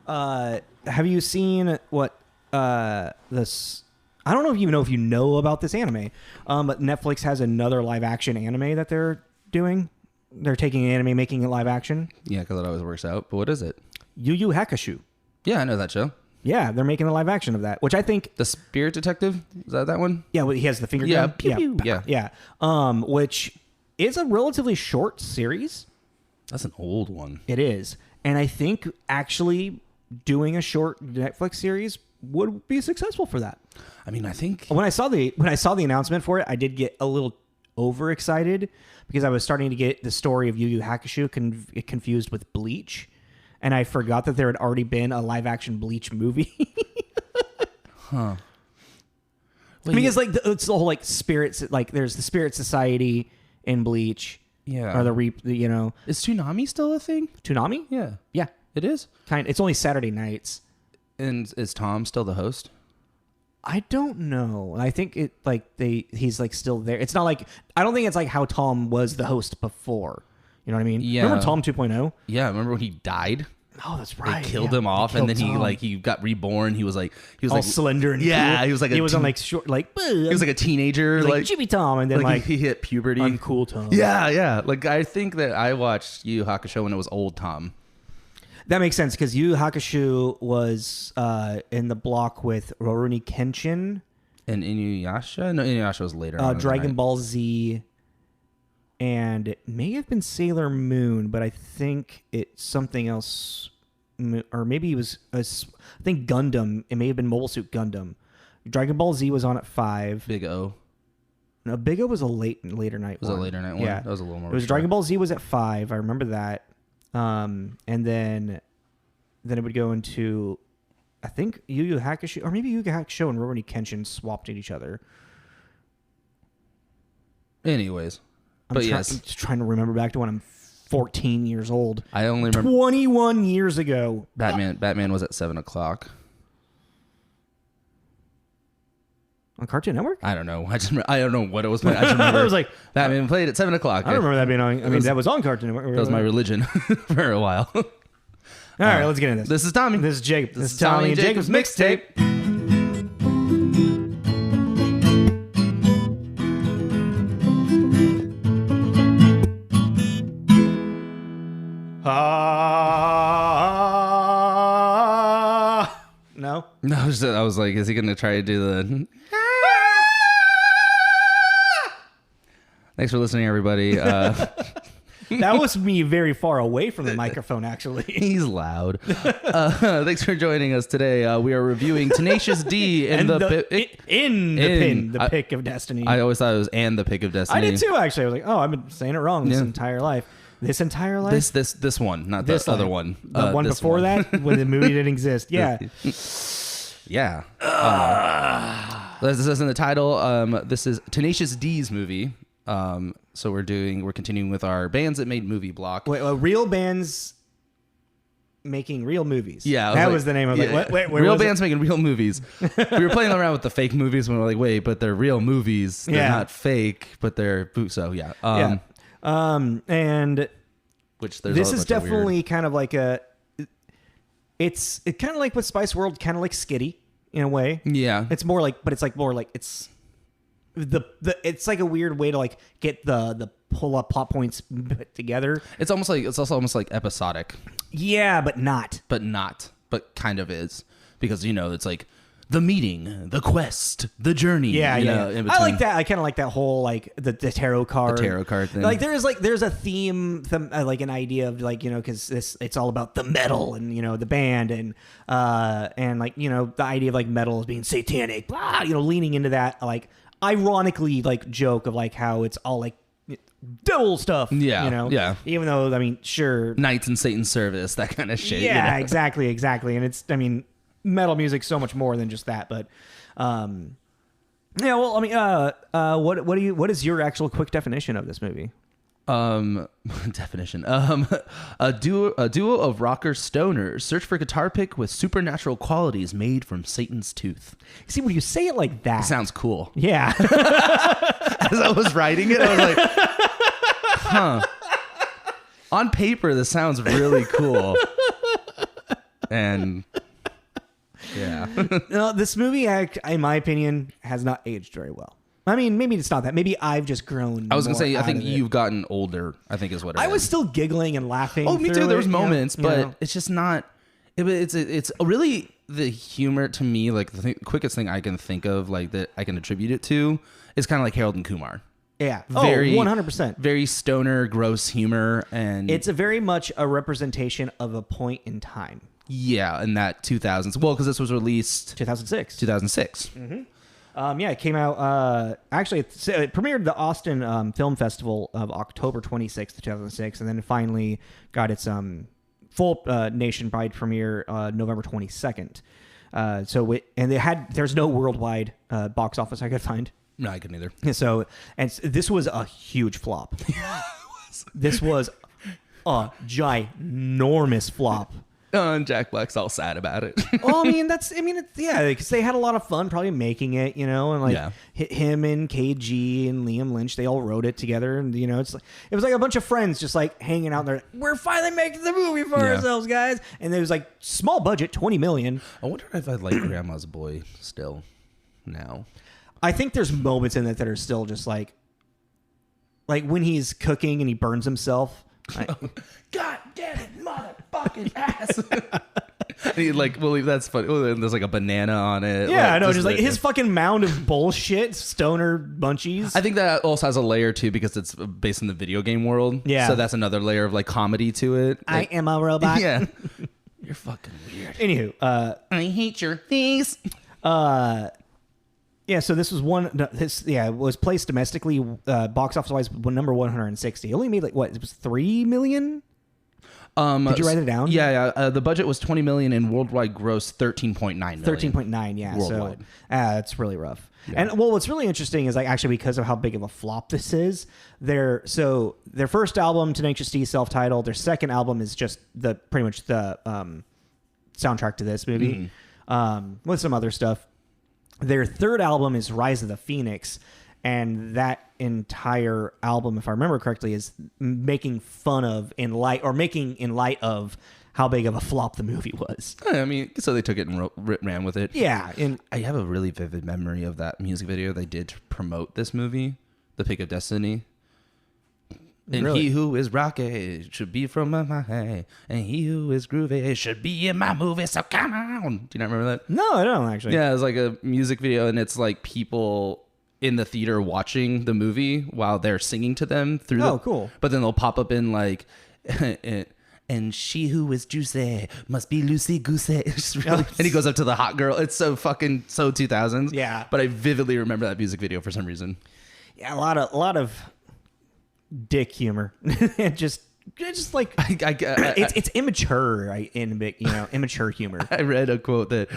Have you seen what this? I don't know if you know about this anime, but Netflix has another live action anime that they're doing. They're taking an anime, making it live action. Yeah, because it always works out. But what is it? Yu Yu Hakusho. Yeah, I know that show. Yeah, they're making a live action of that, which I think The Spirit Detective, is that one? Yeah, well, he has the finger Yeah, gun. pew, pew. Yeah. Which is a relatively short series. That's an old one. It is, and I think actually doing a short Netflix series would be successful for that. I mean, I think When I saw the announcement for it, I did get a little overexcited because I was starting to get the story of Yu Yu Hakusho confused with Bleach, and I forgot that there had already been a live action Bleach movie. Huh. Because like it's the whole like spirits, like there's the Spirit Society in Bleach. Yeah. Or the you know. Is Toonami still a thing? Toonami? Yeah. Yeah. It is? It's only Saturday nights. And is Tom still the host? I don't know. I think he's like still there. It's not like, I don't think it's like how Tom was the host before. You know what I mean? Yeah. Remember Tom 2.0? Yeah, remember when he died? Oh, that's right. They killed him off, and then he got reborn. He was all slender and yeah, cool. he was like he was on like short he was like a teenager, like Jimmy Tom, and then like he hit puberty. Uncool Tom. Yeah. Like I think that I watched Yu Yu Hakusho when it was old Tom. That makes sense because Yu Yu Hakusho was in the block with Rurouni Kenshin and Inuyasha. No, Inuyasha was later. Dragon Ball Z. And it may have been Sailor Moon, but I think it's something else. Or maybe it was, I think Gundam. It may have been Mobile Suit Gundam. Dragon Ball Z was on at 5. Big O. No, Big O was a later night one. Was a later night one? Yeah. That was a little more. It was Dragon Ball Z was at 5. I remember that. And then it would go into, I think, Yu Yu Hakusho. Or maybe Yu Yu Hakusho and Rurouni Kenshin swapped at each other. Anyways. I'm just trying to remember back to when I'm 14 years old. I only remember 21 years ago. Batman was at 7:00 on Cartoon Network. I don't know. I don't know what it was. I just remember. I was like, Batman played at 7:00. I don't remember that being on. I mean, that was on Cartoon Network. That was my religion for a while. All right, let's get into this. This is Tommy. This is Jacob. This is Tommy and Jacob's mixtape. No. No, I was like, is he going to try to do the... Thanks for listening, everybody. That was me very far away from the microphone, actually. He's loud. Thanks for joining us today. We are reviewing Tenacious D in the Pick of Destiny. I always thought it was "and the Pick of Destiny." I did too, actually. I was like, oh, I've been saying it wrong this entire life. This entire life? This one, not this other one. The one before that, when the movie didn't exist. Yeah. Yeah. This is in the title. This is Tenacious D's movie. So we're continuing with our bands that made movie block. Wait, real bands making real movies. Yeah, that was the name of it. Yeah. Wait, real bands making real movies. We were playing around with the fake movies when we were like, wait, but they're real movies. They're not fake, but they're so yeah. And which there's this is definitely kind of like it's kind of like with Spice World, kind of like Skitty in a way. Yeah, it's more like it's it's like a weird way to like get the pull up plot points put together. It's also almost like episodic. Yeah, but not. But kind of is, because it's like the meeting, the quest, the journey. Yeah. I like that. I kind of like that whole like the tarot card. The tarot card thing. Like there's a theme, like an idea of like because it's all about the metal and the band and like the idea of like metal as being satanic. Blah, leaning into that like ironically like joke of like how it's all like devil stuff. Yeah. Yeah. Even though I mean sure knights in Satan's service, that kind of shit. Yeah. Exactly. And it's metal music so much more than just that, but well, I mean, what is your actual quick definition of this movie? Definition. A duo of rocker stoners search for guitar pick with supernatural qualities made from Satan's tooth. See, when you say it like that, it sounds cool. Yeah. As I was writing it, I was like, huh. On paper, this sounds really cool. and yeah. No, this movie, in my opinion, has not aged very well. I mean, maybe it's not that. Maybe I've just grown. I was gonna more say, I out think of it. you've gotten older. I think is what it I is. was still giggling and laughing. Oh, me through too. There was it, moments, you but know? it's just not. It's really the humor to me. Like the quickest thing I can think of, like that I can attribute it to, is kind of like Harold and Kumar. Yeah. Very 100%. Very stoner, gross humor, and It's a very much a representation of a point in time. yeah, in that 2000s. Well, because this was released 2006. 2006. Yeah, it came out. Actually, it premiered at the Austin Film Festival of October 26th, 2006, and then finally got its full nationwide premiere November 22nd. There's no worldwide box office I could find. No, I couldn't either. So, this was a huge flop. This was a ginormous flop. And Jack Black's all sad about it. Well, because they had a lot of fun probably making it, you know, and like him and KG and Liam Lynch, they all wrote it together, and you know, it was like a bunch of friends just like hanging out there. We're finally making the movie for ourselves, guys, and there was like small budget, $20 million. I wonder if I'd like Grandma's Boy still now. I think there's moments in it that are still just like when he's cooking and he burns himself. God damn it, motherfucking ass. That's funny. Oh, and there's like a banana on it. Yeah, like, I know. Just like his fucking mound of bullshit, stoner bunchies. I think that also has a layer too because it's based in the video game world. Yeah. So that's another layer of like comedy to it. I am a robot. Yeah. You're fucking weird. Anywho, I hate your face. Yeah, so this was it was placed domestically, box office wise, number 160. It only made like what? It was $3 million. Did you write it down? Yeah. The budget was $20 million and worldwide gross $13.9 million. 13.9, yeah. Worldwide. So that's really rough. Yeah. And well, what's really interesting is like actually because of how big of a flop this is, their first album, Tenacious D, self-titled. Their second album is just pretty much the soundtrack to this movie, with some other stuff. Their third album is Rise of the Phoenix, and that entire album, if I remember correctly, is making in light of how big of a flop the movie was. I mean, so they took it and ran with it. Yeah, and I have a really vivid memory of that music video they did to promote this movie, The Pick of Destiny. And really? He who is rocky should be from my high, and he who is groovy should be in my movie. So come on! Do you not remember that? No, I don't actually. Yeah, it's like a music video, and it's like people in the theater watching the movie while they're singing to them through. Oh, cool! But then they'll pop up in like, and she who is juicy must be loosey goosey. It's just really, and he goes up to the hot girl. It's so 2000s. Yeah, but I vividly remember that music video for some reason. Yeah, a lot of dick humor. just like it's immature, right? Immature humor. I read a quote that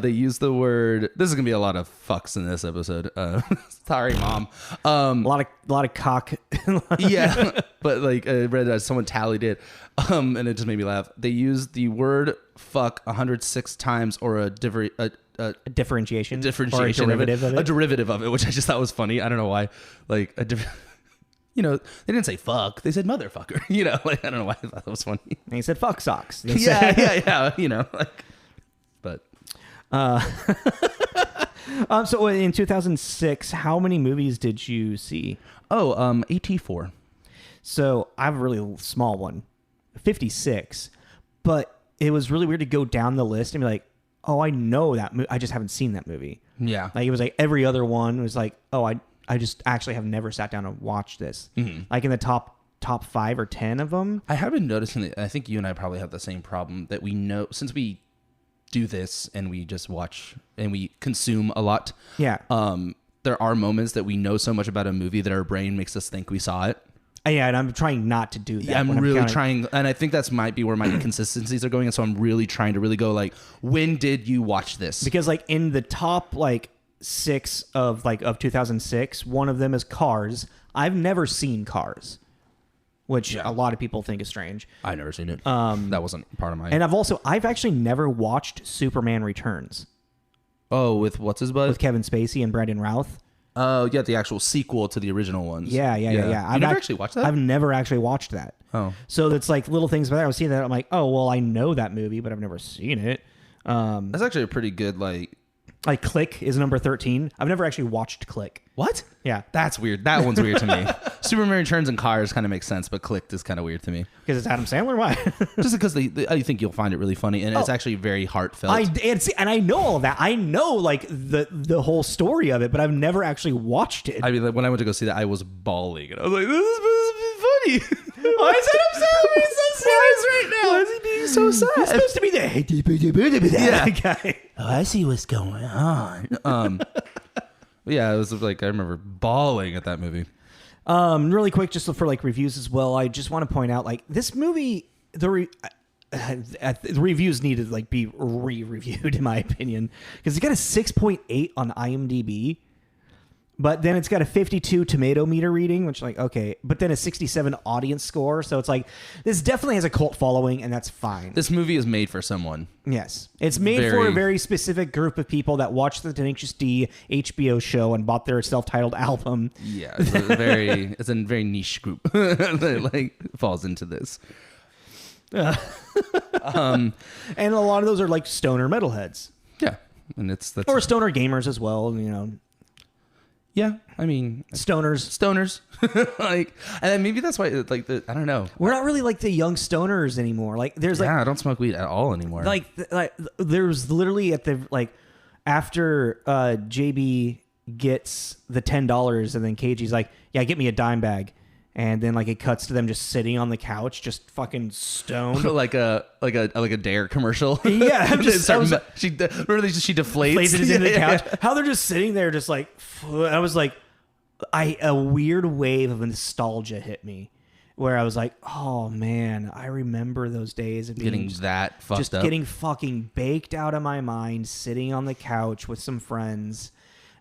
they use the word. This is gonna be a lot of fucks in this episode. Sorry, mom. A lot of cock. Yeah, but like I read that someone tallied it, and it just made me laugh. They used the word "fuck" 106 times, or a differentiation or a derivative of it, which I just thought was funny. I don't know why. Like a different. You know, they didn't say fuck. They said motherfucker. You know, like I don't know why I thought that was funny. And he said fuck socks. Yeah. You know, like, but. So in 2006, how many movies did you see? Oh, 84. So I have a really small one, 56. But it was really weird to go down the list and be like, oh, I know that movie. I just haven't seen that movie. Yeah. Like it was like every other one was like, oh, I just actually have never sat down and watched this. Mm-hmm. Like in the top 5 or 10 of them. I have been noticing that. I think you and I probably have the same problem that we know since we do this and we just watch and we consume a lot. Yeah. There are moments that we know so much about a movie that our brain makes us think we saw it. Yeah, and I'm trying not to do that. Yeah, I'm really trying, and I think that's might be where my inconsistencies are going. And so I'm really trying to really go like, when did you watch this? Because like in the top like 6 of 2006, one of them is Cars. I've never seen Cars, which a lot of people think is strange. I've never seen it. That wasn't part of my. And I've actually never watched Superman Returns. Oh, with what's his butt? With Kevin Spacey and Brandon Routh. Oh, yeah, the actual sequel to the original ones. Yeah. I've never actually watched that? I've never actually watched that. Oh. So it's like little things about that. I was seeing that. I'm like, oh, well, I know that movie, but I've never seen it. That's actually a pretty good, like Click is number 13. I've never actually watched Click. What? Yeah. That's weird. That one's weird to me. Superman Returns and Cars kind of makes sense, but Clicked is kind of weird to me. Because it's Adam Sandler? Why? Just because I think you'll find it really funny, and it's actually very heartfelt. And I know all of that. I know like the whole story of it, but I've never actually watched it. I mean, like, when I went to go see that, I was bawling, and I was like, "This is funny." Why is Adam Sandler being so serious right now? Why is he being so sad? He's supposed to be the guy. Oh, I see what's going on. Yeah, it was like I remember bawling at that movie. Really quick, just for like reviews as well. I just want to point out like this movie, the reviews need to like be re-reviewed in my opinion because it's got a 6.8 on IMDb. But then it's got a 52 tomato meter reading, which like, okay, but then a 67 audience score. So it's like, this definitely has a cult following and that's fine. This movie is made for someone. Yes. It's made for a very specific group of people that watched the Tenacious D HBO show and bought their self-titled album. Yeah. It's a very niche group that like falls into this. And a lot of those are like stoner metalheads. Yeah. And that's or stoner gamers as well, you know. Yeah, I mean stoners, like, and then maybe that's why, like, I don't know. We're not really like the young stoners anymore. Like, there's like, I don't smoke weed at all anymore. Like there's literally at the like after JB gets the $10 and then KG's like, yeah, get me a dime bag. And then like it cuts to them just sitting on the couch, just fucking stoned, like a Dare commercial. Yeah, she deflates into the couch. How they're just sitting there, just like I was like, a weird wave of nostalgia hit me, where I was like, oh man, I remember those days of getting that fucked just up, getting fucking baked out of my mind, sitting on the couch with some friends,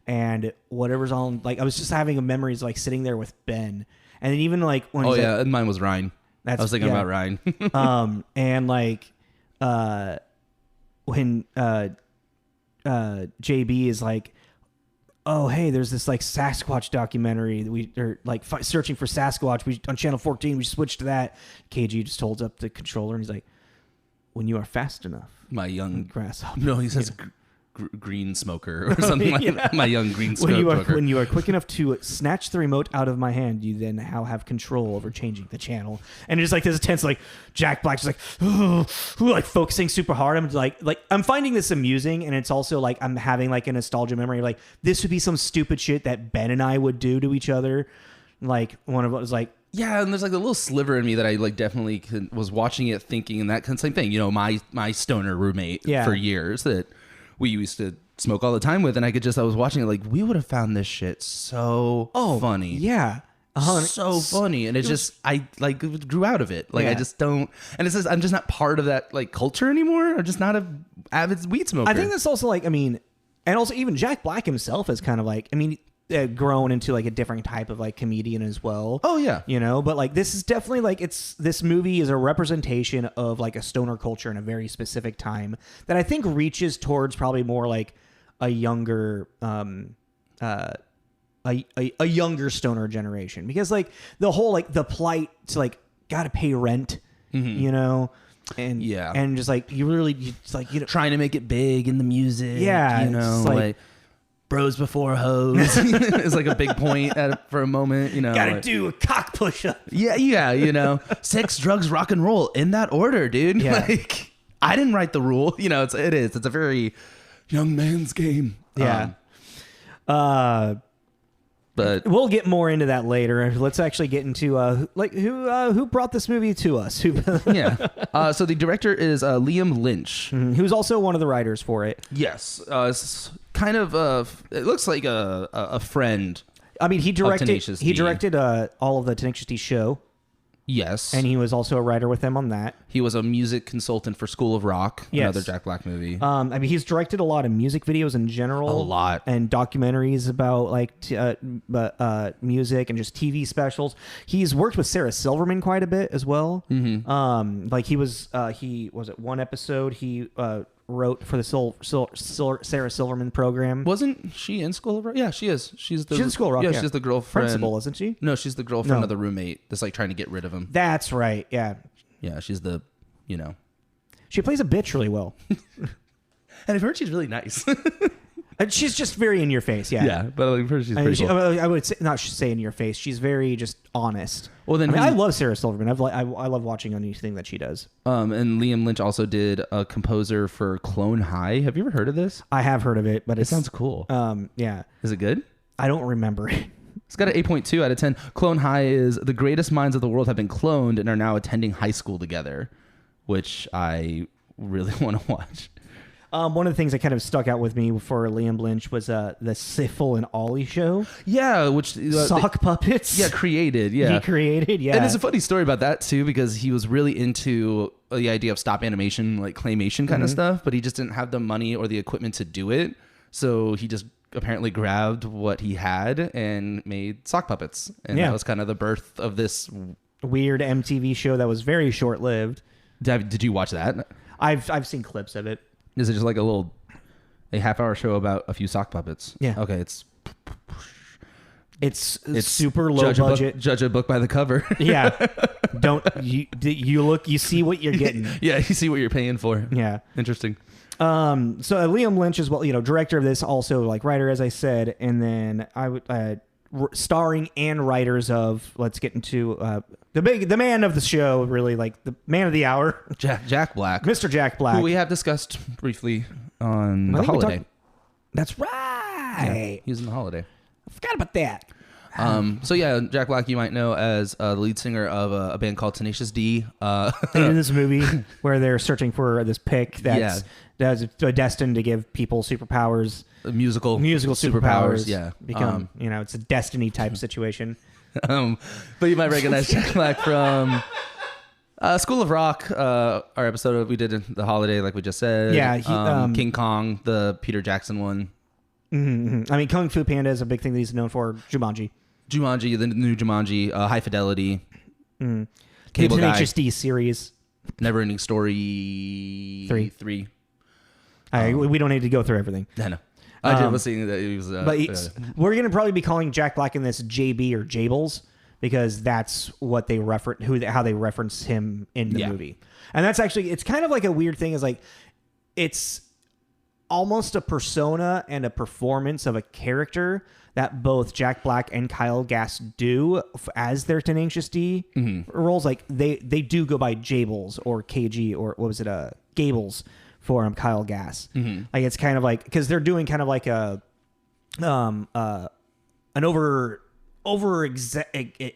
and whatever's on. Like I was just having memories like sitting there with Ben. And then even like when and mine was Ryan. I was thinking about Ryan. And like when JB is like, oh hey, there's this like Sasquatch documentary that we are like searching for Sasquatch. On channel 14 we switched to that. KG just holds up the controller and he's like, when you are fast enough, my young grasshopper. No, he says. Green smoker or something like that. My young green smoker. When you are quick enough to snatch the remote out of my hand, you then now have control over changing the channel. And it's like this tense, like Jack Black's like, like focusing super hard. I'm like I'm finding this amusing, and it's also like I'm having like a nostalgia memory. Like this would be some stupid shit that Ben and I would do to each other. Like one of us was like. Yeah, and there's like a little sliver in me that I like definitely was watching it thinking, and that kind of same thing. You know, my stoner roommate for years that we used to smoke all the time with, and I was watching it like, we would have found this shit so funny. Yeah. So funny. And I like grew out of it. Like I just don't, and it says I'm just not part of that like culture anymore. I'm just not a avid weed smoker. I think that's also like, I mean, and also even Jack Black himself is kind of like, I mean, grown into like a different type of like comedian as well. Oh yeah, you know. But like this is definitely like this movie is a representation of like a stoner culture in a very specific time that I think reaches towards probably more like a younger a younger stoner generation, because like the whole like the plight to like gotta pay rent, you know. And and just like you just like, you know, trying to make it big in the music, you know, like bros before hoes is like a big point for a moment, you know. Gotta do a cock push-up. Yeah, you know. Sex, drugs, rock and roll in that order, dude. Yeah. Like, I didn't write the rule. You know, it's a very young man's game. Yeah. But we'll get more into that later. Let's actually get into who brought this movie to us. Yeah. So the director is Liam Lynch, who's also one of the writers for it. Yes. It's kind of it looks like a friend. I mean, he directed all of the Tenacious D show. Yes. And he was also a writer with them on that. He was a music consultant for School of Rock, another Jack Black movie. I mean, he's directed a lot of music videos in general. A lot. And documentaries about like music and just TV specials. He's worked with Sarah Silverman quite a bit as well. Mm-hmm. Like he was at one episode, he wrote for the Sarah Silverman program. Wasn't she in School of Rock? Yeah, she is. She's in School of Rock. Yeah, she's the girlfriend. Principal, isn't she? No, she's the girlfriend of the roommate that's like trying to get rid of him. That's right. Yeah. Yeah, she's the, She plays a bitch really well. And I've heard she's really nice. And she's just very in your face, yeah. Yeah, but I've heard she's pretty cool. I would say, not say in your face. She's very just honest. Well, then I love Sarah Silverman. I love watching anything that she does. And Liam Lynch also did a composer for Clone High. Have you ever heard of this? I have heard of it, but it sounds cool. Yeah. Is it good? I don't remember it. It's got an 8.2 out of 10. Clone High is the greatest minds of the world have been cloned and are now attending high school together, which I really want to watch. One of the things that kind of stuck out with me for Liam Lynch was the Syphil and Ollie show. Yeah, which sock puppets. Yeah, created. Yeah, he created. Yeah, and there's a funny story about that too because he was really into the idea of stop animation, like claymation kind of stuff, but he just didn't have the money or the equipment to do it. So he just apparently grabbed what he had and made sock puppets, and that was kind of the birth of this weird MTV show that was very short lived. Did you watch that? I've seen clips of it. Is it just like a half-hour show about a few sock puppets? Yeah. Okay, it's super low budget. Judge a book by the cover. Yeah. Don't you see what you're getting. Yeah, you see what you're paying for. Yeah. Interesting. So Liam Lynch is director of this, also like writer, as I said, and then I would starring and writers of. Let's get into the man of the show, really like the man of the hour, Jack Black, Mr. Jack Black, who we have discussed briefly on The Holiday. That's right. Yeah, he was in The Holiday. I forgot about that. So yeah, Jack Black you might know as the lead singer of a band called Tenacious D. In this movie where they're searching for this pick that's destined to give people superpowers. Musical superpowers. Yeah. Become, it's a destiny type situation. But you might recognize Jack Black from School of Rock, our episode we did in The Holiday, like we just said. Yeah. King Kong, the Peter Jackson one. Mm-hmm. I mean, Kung Fu Panda is a big thing that he's known for. Jumanji, the new Jumanji, High Fidelity, Cable Guy, Tenacious D series, Never Ending Story 3. We don't need to go through everything. I know. I was seeing that he was. But we're going to probably be calling Jack Black in this JB or Jables because that's what they how they reference him in the movie. And that's actually, it's kind of like a weird thing. Is like, it's almost a persona and a performance of a character that both Jack Black and Kyle Gass do as their Tenacious D roles. Like they do go by Jables or KG or what was it? Gables for Kyle Gass. Like it's kind of like, because they're doing kind of like an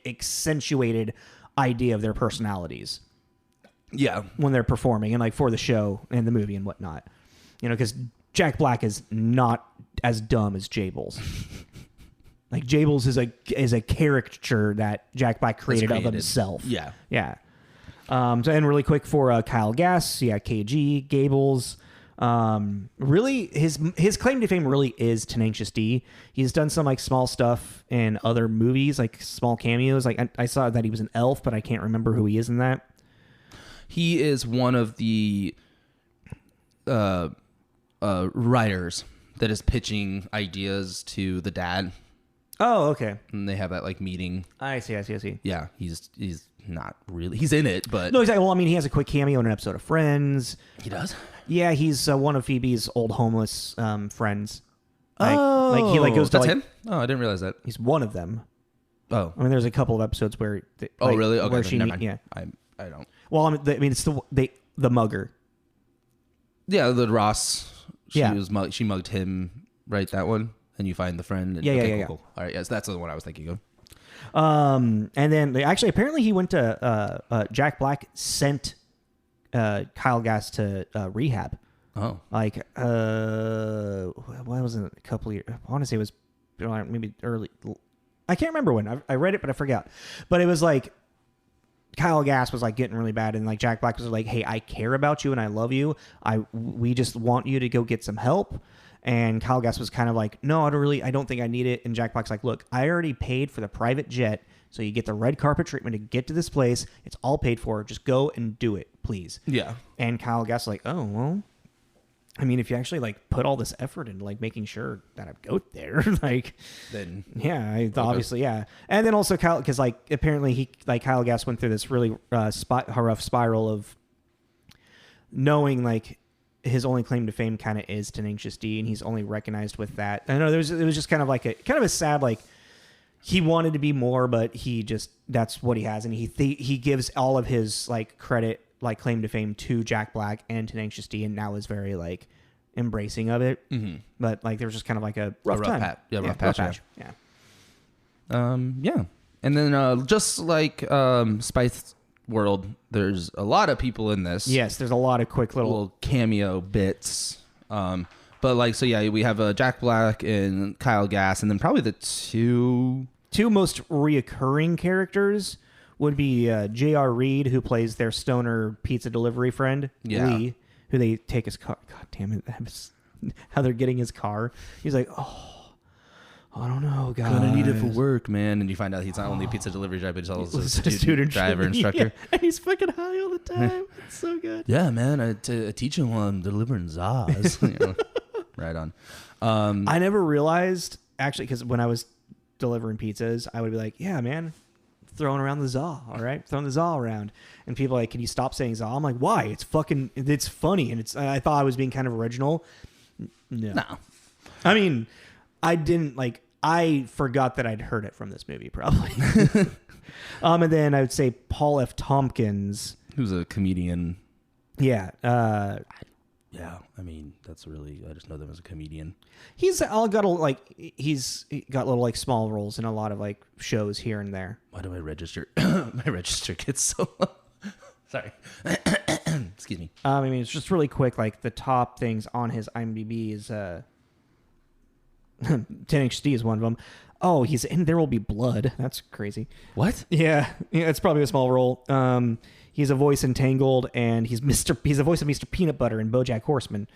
accentuated idea of their personalities. Yeah, when they're performing and like for the show and the movie and whatnot, because Jack Black is not as dumb as Jables. Like Jables is a caricature that Jack Black created of himself. Yeah. So and really quick for Kyle Gass, KG, Gables. Really his claim to fame really is Tenacious D. He's done some like small stuff in other movies, like small cameos. Like I saw that he was an elf, but I can't remember who he is in that. He is one of the writers that is pitching ideas to the dad. Oh, okay. And they have that like meeting. I see. Yeah, he's not really. He's in it, but no, exactly. Well, I mean, he has a quick cameo in an episode of Friends. He does. Yeah, he's one of Phoebe's old homeless friends. Like he goes to that's him. Oh, I didn't realize that. He's one of them. Oh, I mean, there's a couple of episodes where. Really? Okay. Where she yeah. I don't. Well, I mean, it's the mugger. Yeah, the Ross. She mugged him, right? That one, and you find the friend. And, yeah. Cool. All right, yes, that's the one I was thinking of. And then apparently he went to Jack Black sent Kyle Gass to rehab. Oh, like why was it a couple of years? I want to say it was maybe early. I can't remember when. I read it, but I forgot. But it was like Kyle Gass was like getting really bad, and like Jack Black was like, "Hey, I care about you and I love you. We just want you to go get some help." And Kyle Gass was kind of like, "No, I don't think I need it." And Jack Black's like, "Look, I already paid for the private jet, so you get the red carpet treatment to get to this place. It's all paid for. Just go and do it, please." Yeah. And Kyle Gass was like, "Oh well, I mean, if you actually like put all this effort into like making sure that I go there, like, then obviously, yeah. And then also Kyle, because like apparently Kyle Gass went through this really rough spiral of knowing like his only claim to fame kind of is Tenacious D, and he's only recognized with that. I know it was just kind of a sad like he wanted to be more, but that's what he has, and he gives all of his like credit, like claim to fame, to Jack Black and Tenacious D, and now is very like embracing of it. Mm-hmm. But like there was just kind of like a rough time. Rough patch. Yeah. Yeah. And then just like Spice World, there's a lot of people in this. Yes, there's a lot of quick little cameo bits. But like, so yeah, we have Jack Black and Kyle Gass, and then probably the two most reoccurring characters would be J.R. Reed, who plays their stoner pizza delivery friend, Lee, who they take his car. God damn it. That was how they're getting his car. He's like, I don't know, guys. Gonna need it for work, man. And you find out he's not only a pizza delivery driver, but he's also a student driver instructor. Yeah, and he's fucking high all the time. It's so good. Yeah, man. I teach him while I'm delivering Zaz. Right on. I never realized, actually, because when I was delivering pizzas, I would be like, yeah, man, throwing around the za, all right? Throwing the za around. And people are like, can you stop saying za? I'm like, why? It's funny. And I thought I was being kind of original. No. I mean, I didn't like, I forgot that I'd heard it from this movie, probably. And then I would say Paul F. Tompkins. Who's a comedian. Yeah. Yeah, I mean, I just know them as a comedian. He's got little like small roles in a lot of like shows here and there. Why do I register? My register gets so low. Sorry. Excuse me. I mean, it's just really quick. Like the top things on his IMDb is 10-inch D is one of them. Oh, he's in There Will Be Blood. That's crazy. What? Yeah, it's probably a small role. He's a voice in Tangled, and he's a voice of Mr. Peanut Butter in BoJack Horseman.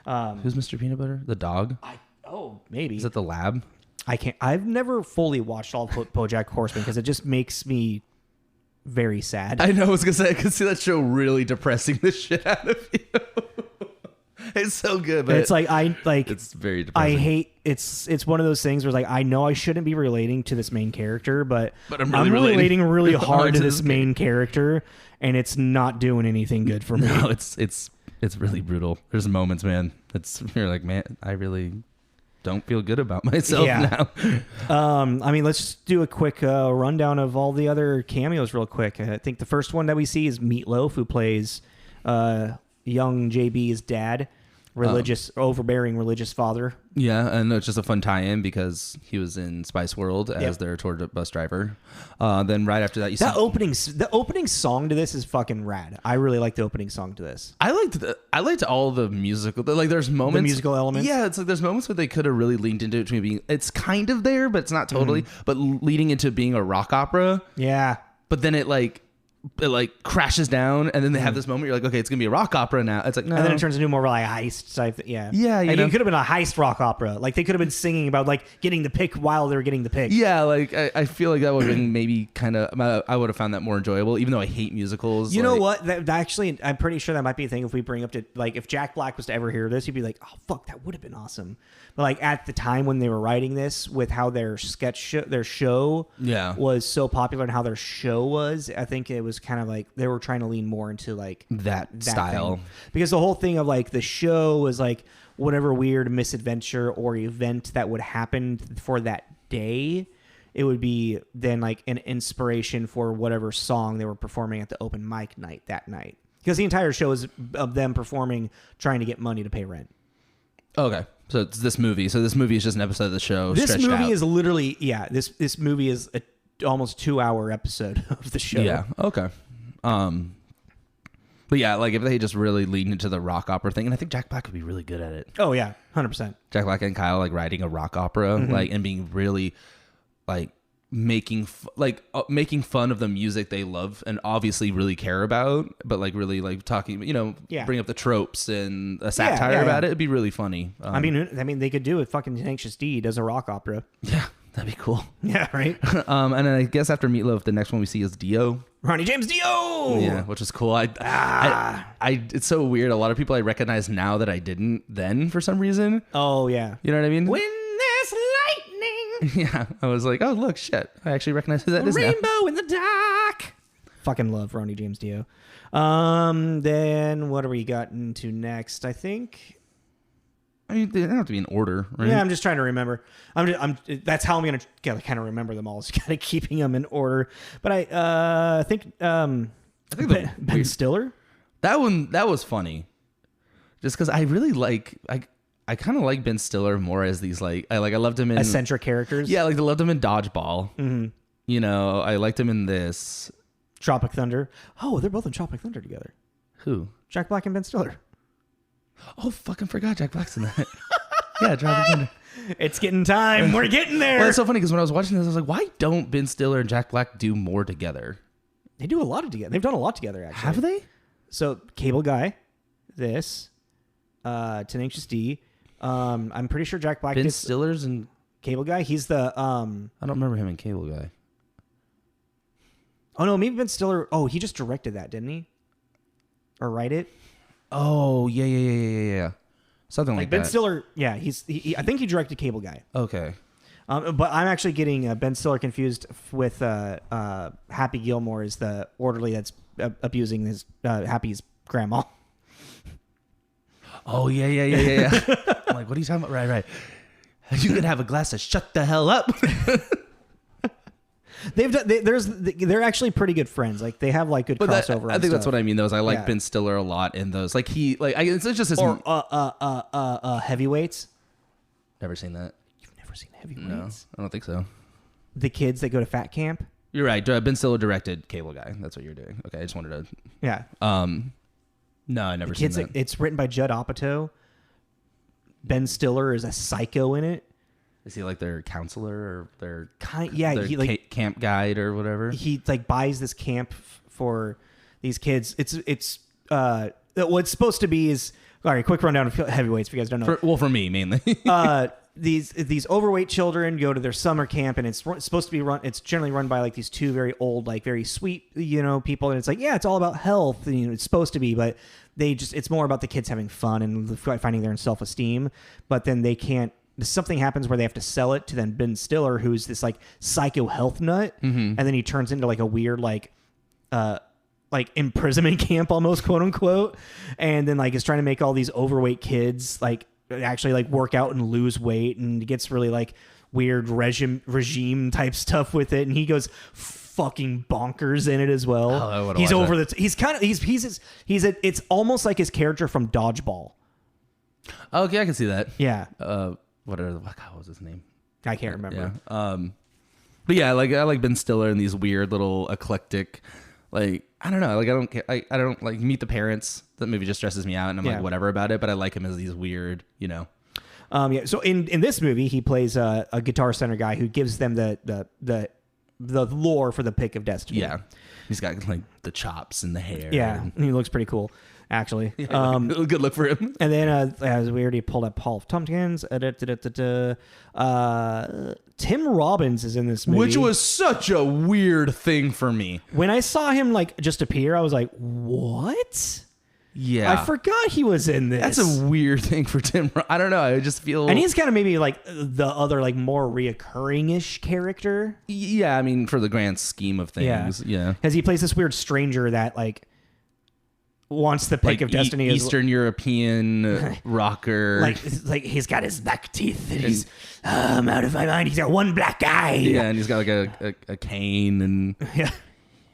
Who's Mr. Peanut Butter? The dog? Maybe. Is it the lab? I've never fully watched all of BoJack Horseman because it just makes me very sad. I know. I was gonna say I could see that show really depressing the shit out of you. It's so good, but it's like it's very depressing. I hate it's one of those things where like I know I shouldn't be relating to this main character, but I'm relating really hard to this main character, and it's not doing anything good for me. No, it's really brutal. There's moments, man. You're like, man, I really don't feel good about myself now. I mean, let's just do a quick rundown of all the other cameos real quick. I think the first one that we see is Meatloaf, who plays young JB's dad. Overbearing religious father. Yeah, and it's just a fun tie-in because he was in Spice World as their tour bus driver. Then right after that, the opening song to this is fucking rad. I really like the opening song to this. I liked all the musical. Like there's moments, the musical elements. Yeah, it's like there's moments where they could have really leaned into it to being. It's kind of there, but it's not totally. But leading into being a rock opera. Yeah. But then it crashes down, and then they have this moment. You're like, okay, it's gonna be a rock opera now. It's like, no, and then it turns into more like heist type. Yeah, and it could have been a heist rock opera. Like they could have been singing about like getting the pick while they were getting the pick. Yeah, like I feel like that would have been maybe kind of. I would have found that more enjoyable, even though I hate musicals. You know what? That actually, I'm pretty sure that might be a thing. If we bring up to like, if Jack Black was to ever hear this, he'd be like, oh fuck, that would have been awesome. But like at the time when they were writing this, with how their show was so popular and how their show was, I think it was kind of like they were trying to lean more into like that style thing. Because the whole thing of like the show was like whatever weird misadventure or event that would happen for that day, it would be then like an inspiration for whatever song they were performing at the open mic night that night. Because the entire show is of them performing, trying to get money to pay rent. Okay. So it's this movie. So this movie is just an episode of the show. This movie is literally, this movie is a almost 2-hour episode of the show. Yeah. Okay. But yeah, like if they just really leaned into the rock opera thing, and I think Jack Black would be really good at it. Oh yeah, 100%. Jack Black and Kyle like writing a rock opera, like and being really like making fun of the music they love and obviously really care about, but like really like talking, bring up the tropes and a satire about it. It'd be really funny. I mean, they could do it. Fucking Tenacious D does a rock opera. Yeah. That'd be cool. Yeah, right. And then I guess after Meatloaf, the next one we see is Dio. Ronnie James Dio. Yeah, which is cool. It's so weird. A lot of people I recognize now that I didn't then for some reason. Oh yeah. You know what I mean? When there's lightning. Yeah, I was like, oh look, shit. I actually recognize who that is now. Rainbow in the dark. Fucking love Ronnie James Dio. Then what are we got into next? I think. I mean, they don't have to be in order, right? Yeah, I'm just trying to remember. That's how I'm gonna kind of remember them all. Is kind of keeping them in order. But I think Ben Stiller. That was funny. Just because I really I kind of like Ben Stiller more as these I loved him in eccentric characters. Yeah, I loved him in Dodgeball. Mm-hmm. You know, I liked him in this Tropic Thunder. Oh, they're both in Tropic Thunder together. Who? Jack Black and Ben Stiller. Oh, fucking forgot Jack Black's in that. Yeah, Tropic Thunder. It's getting time. We're getting there. Well, it's so funny because when I was watching this, I was like, why don't Ben Stiller and Jack Black do more together? They do a lot together. They've done a lot together, actually. Have they? So, Cable Guy, Tenacious D. I'm pretty sure Jack Black Ben Stiller's in Cable Guy. He's the I don't remember him in Cable Guy. Oh no, maybe Ben Stiller. Oh, he just directed that, didn't he? Or write it? Oh yeah. Something like Ben that. Stiller. Yeah, I think he directed Cable Guy. Okay. But I'm actually getting Ben Stiller confused with Happy Gilmore is the orderly that's abusing his Happy's grandma. Oh yeah. I'm like, what are you talking about? Right. You could have a glass of shut the hell up. They're actually pretty good friends. Like they have like good crossover. I think that's what I mean. Though is I like Ben Stiller a lot in those. Like it's just his Heavyweights. Never seen that. You've never seen Heavyweights? No, I don't think so. The kids that go to fat camp. You're right. Ben Stiller directed Cable Guy. That's what you're doing. Okay, I just wanted to. Yeah. No, I never seen that. It's written by Judd Apatow. Ben Stiller is a psycho in it. Is he like their counselor or their camp guide or whatever? He like buys this camp for these kids. It's what it's supposed to be is all right. Quick rundown of Heavyweights if you guys don't know. For me mainly. These overweight children go to their summer camp and it's supposed to be run. It's generally run by like these two very old, like very sweet, people. And it's like, yeah, it's all about health. And, it's supposed to be, but it's more about the kids having fun and finding their self-esteem. But then they can't. Something happens where they have to sell it to then Ben Stiller, who's this like psycho health nut, and then he turns into like a weird like imprisonment camp almost, quote unquote, and then like is trying to make all these overweight kids like actually like work out and lose weight, and it gets really like weird regime type stuff with it, and he goes fucking bonkers in it as well. He's over the it's almost like his character from Dodgeball. Okay, I can see that. Yeah. What was his name? I can't remember. Yeah. But yeah, I like Ben Stiller and these weird little eclectic, I don't know, I don't care. I don't like Meet the Parents. That movie just stresses me out, and I'm like whatever about it. But I like him as these weird, So in this movie, he plays a Guitar Center guy who gives them the lore for the Pick of Destiny. Yeah, he's got like the chops and the hair. Yeah, and he looks pretty cool. Actually, good look for him. And then as we already pulled up Paul Tompkins, Tim Robbins is in this movie, which was such a weird thing for me. When I saw him like just appear, I was like, "What?" Yeah, I forgot he was in this. That's a weird thing for Tim. I don't know. I just feel, and he's kind of maybe like the other like more reoccurring-ish character. Yeah, I mean for the grand scheme of things, yeah, because he plays this weird stranger that like. Wants the Pick of Destiny Eastern European rocker. Like he's got his back teeth and he's I'm out of my mind. He's got one black eye. Yeah, and he's got like a cane and yeah.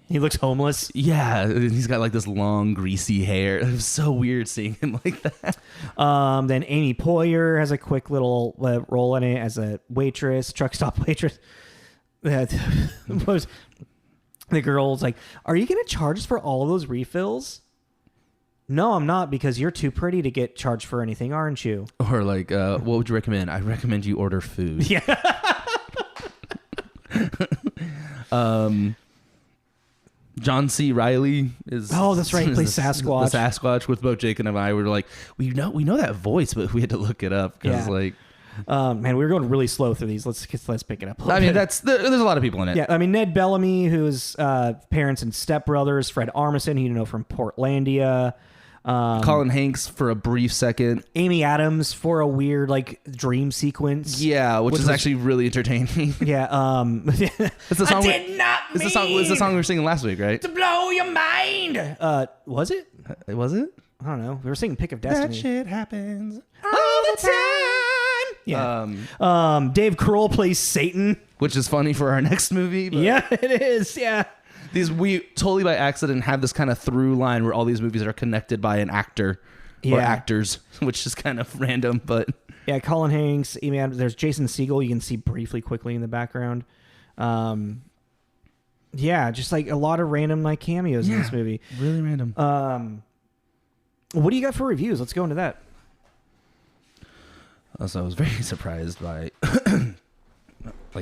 He looks homeless. Yeah, he's got like this long greasy hair. It was so weird seeing him like that. Then Amy Poehler has a quick little role in it as a waitress, truck stop waitress. The girl's like, "Are you going to charge us for all of those refills?" No, I'm not, because you're too pretty to get charged for anything, aren't you? Or like, what would you recommend? I recommend you order food. Yeah. John C. Reilly is. Oh, that's right. He plays Sasquatch. The Sasquatch with both Jake and I were like, we know that voice, but we had to look it up because Man, we were going really slow through these. Let's pick it up. I mean, there's a lot of people in it. Yeah, I mean, Ned Bellamy, who's parents and stepbrothers. Fred Armisen, who you know from Portlandia. Colin Hanks for a brief second. Amy Adams for a weird dream sequence. Yeah, which is actually really entertaining. Yeah. It's the song. It's the song we were singing last week, right? To blow your mind. Was it? Was it? I don't know. We were singing "Pick of Destiny." That shit happens all the time. Yeah. Dave Grohl plays Satan, which is funny for our next movie. But yeah, it is. Yeah. We totally by accident have this kind of through line where all these movies are connected by an actor or actors, which is kind of random, but yeah, Colin Hanks, Amy Adams, there's Jason Segel you can see briefly quickly in the background. Yeah, just a lot of random cameos in this movie. Really random. What do you got for reviews? Let's go into that. So I was very surprised by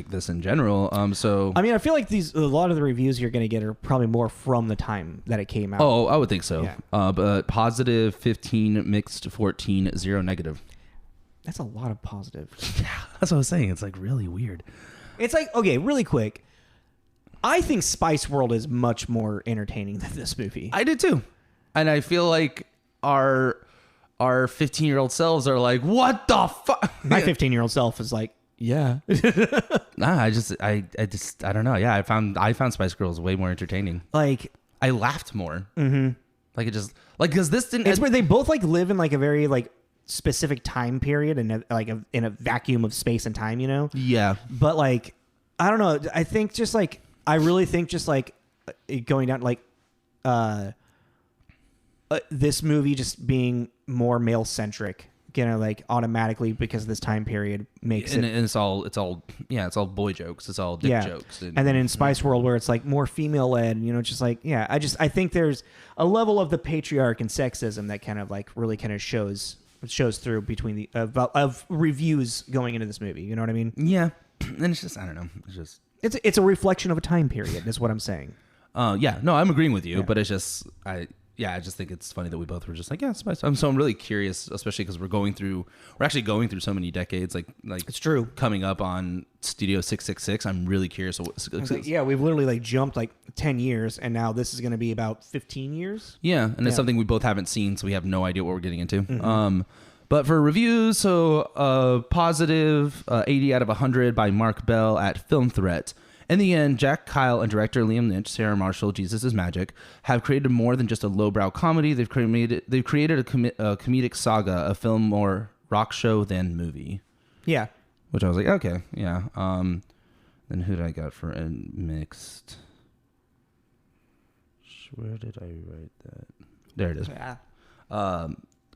this in general. So I mean, I feel like a lot of the reviews you're going to get are probably more from the time that it came out. Oh, I would think so. Yeah. But positive 15, mixed 14, 0 negative. That's a lot of positive. Yeah, that's what I was saying. It's really weird. It's okay, really quick. I think Spice World is much more entertaining than this movie. I did too, and I feel like our 15-year-old selves are like, what the fuck? My 15-year-old self is like, yeah. Nah, I don't know. Yeah, I found Spice Girls way more entertaining. I laughed more. Mm-hmm. Because this didn't. It's where they both a very specific time period and in a vacuum of space and time, you know. Yeah. But I don't know. I think I really think going down this movie just being more male centric. Automatically because of this time period makes and it. And it's all boy jokes. It's all dick jokes. And then in Spice World where it's more female led, I think there's a level of the patriarch and sexism that kind of really kind of shows through between the of reviews going into this movie. You know what I mean? Yeah. And it's just, I don't know. It's a reflection of a time period is what I'm saying. Yeah, no, I'm agreeing with you, but it's just, I just think it's funny that we both were just Spice. I'm really curious, especially because we're actually going through so many decades. It's true. Coming up on Studio 666, I'm really curious. Yeah, we've literally jumped 10 years, and now this is going to be about 15 years. Yeah, and it's something we both haven't seen, so we have no idea what we're getting into. Mm-hmm. But for reviews, so positive 80 out of 100 by Mark Bell at Film Threat. In the end, Jack Kyle and director Liam Lynch, Sarah Marshall, Jesus is Magic, have created more than just a lowbrow comedy. They've created a comedic saga, a film more rock show than movie. Yeah. Which I was like, okay, yeah. Then who did I got for mixed? Where did I write that? There it is. Yeah.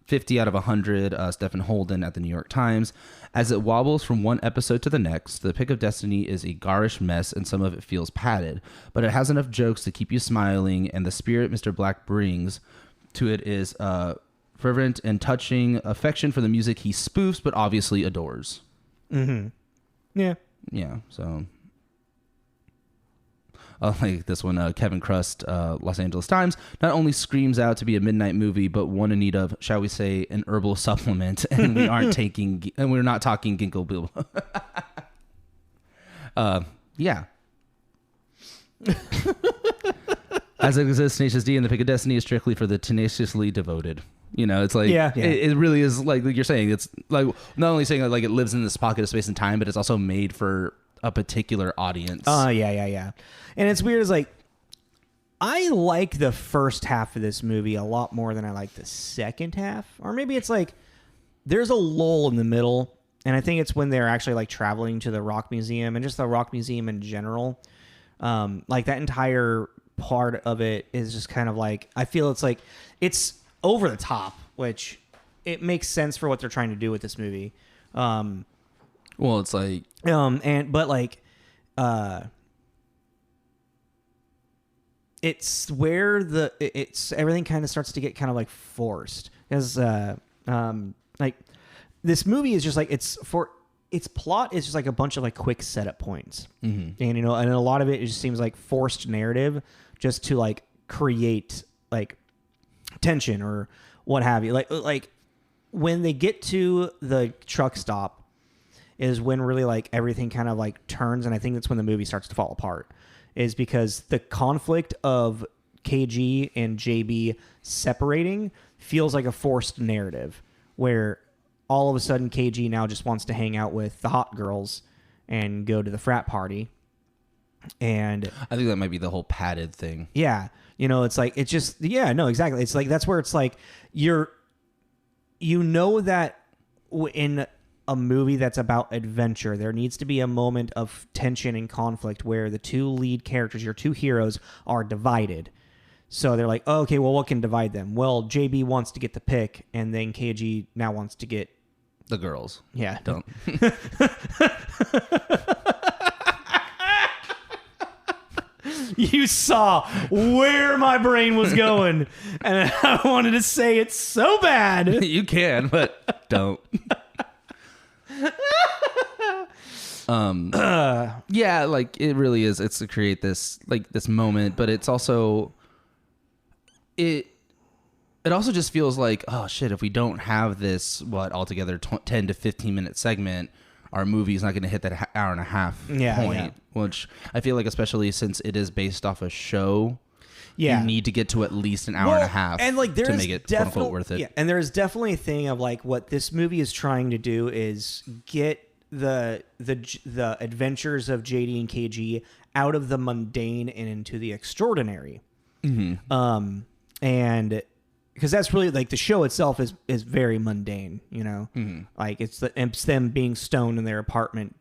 50 out of 100, Stephen Holden at the New York Times. As it wobbles from one episode to the next, The Pick of Destiny is a garish mess and some of it feels padded, but it has enough jokes to keep you smiling, and the spirit Mr. Black brings to it is fervent and touching affection for the music he spoofs but obviously adores. Mm-hmm. Yeah. Yeah, so... like this one, Kevin Crust, Los Angeles Times, not only screams out to be a midnight movie, but one in need of, shall we say, an herbal supplement, and we're not talking ginkgo biloba. Yeah. As it exists, Tenacious D and the Pick of Destiny is strictly for the tenaciously devoted. It's it really is like you're saying. It's not only saying it lives in this pocket of space and time, but it's also made for a particular audience. Yeah. And it's weird, I like the first half of this movie a lot more than I like the second half. Or maybe it's there's a lull in the middle, and I think it's when they're actually traveling to the Rock Museum and just the Rock Museum in general. That entire part of it is just kind of I feel it's over the top, which it makes sense for what they're trying to do with this movie. Well, it's it's where everything kind of starts to get kind of forced, because this movie is just its plot is just a bunch of quick setup points, mm-hmm. and and a lot of it just seems forced narrative just to create tension or what have you. When they get to the truck stop is when really like everything kind of like turns, and I think that's when the movie starts to fall apart, is because the conflict of KG and JB separating feels like a forced narrative where all of a sudden KG now just wants to hang out with the hot girls and go to the frat party. And I think that might be the whole padded thing. Yeah. It's like, it's just, yeah, no, exactly. It's like, that's where it's like, that in a movie that's about adventure, there needs to be a moment of tension and conflict where the two lead characters, your two heroes, are divided. So they're like, oh, okay, well, what can divide them? Well, JB wants to get the pick, and then KG now wants to get the girls. Yeah. Don't. You saw where my brain was going, and I wanted to say it so bad. You can, but don't. Yeah, like it really is. It's to create this like this moment, but it's also it also just feels like, oh shit, if we don't have this altogether 10 to 15 minute segment, our movie is not going to hit that hour and a half point, which I feel like, especially since it is based off a show, you need to get to at least an hour and a half and like to make it quote unquote worth it. Yeah, and there is definitely a thing of like what this movie is trying to do is get the adventures of JD and KG out of the mundane and into the extraordinary. Mm-hmm. And because that's really like the show itself is very mundane, like it's them being stoned in their apartment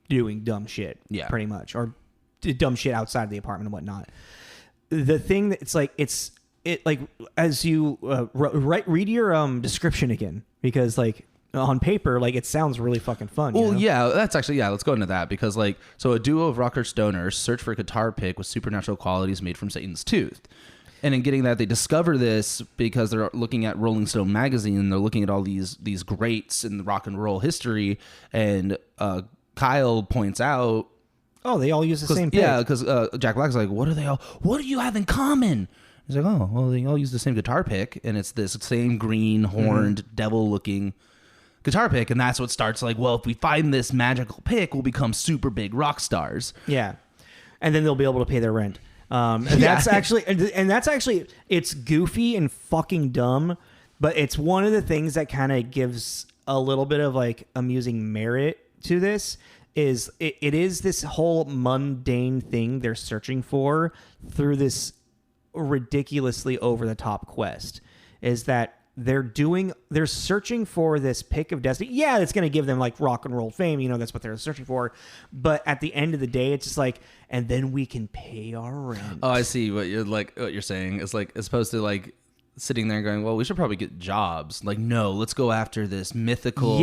doing dumb shit, pretty much, or dumb shit outside of the apartment and whatnot. The thing that it's like as you read your description again, because like on paper, like it sounds really fucking fun. Well, yeah, that's actually, let's go into that, because like, so a duo of rocker stoners search for a guitar pick with supernatural qualities made from Satan's tooth. And in getting that, they discover this because they're looking at Rolling Stone magazine, and they're looking at all these greats in the rock and roll history. And Kyle points out, oh, they all use the same pick. Yeah, because Jack Black's like, what do you have in common? He's like, oh, well, they all use the same guitar pick, and it's this same green horned devil-looking guitar pick, and that's what starts like, well, if we find this magical pick, we'll become super big rock stars. Yeah, and then they'll be able to pay their rent. And that's actually, it's goofy and fucking dumb, but it's one of the things that kind of gives a little bit of like amusing merit to this. Is it is this whole mundane thing they're searching for through this ridiculously over the top quest, is that they're searching for this pick of destiny. Yeah, it's going to give them like rock and roll fame. That's what they're searching for. But at the end of the day, it's just like, and then we can pay our rent. Oh, I see what you're saying. It's like, as opposed to like sitting there and going, well, we should probably get jobs. Like, no, let's go after this mythical,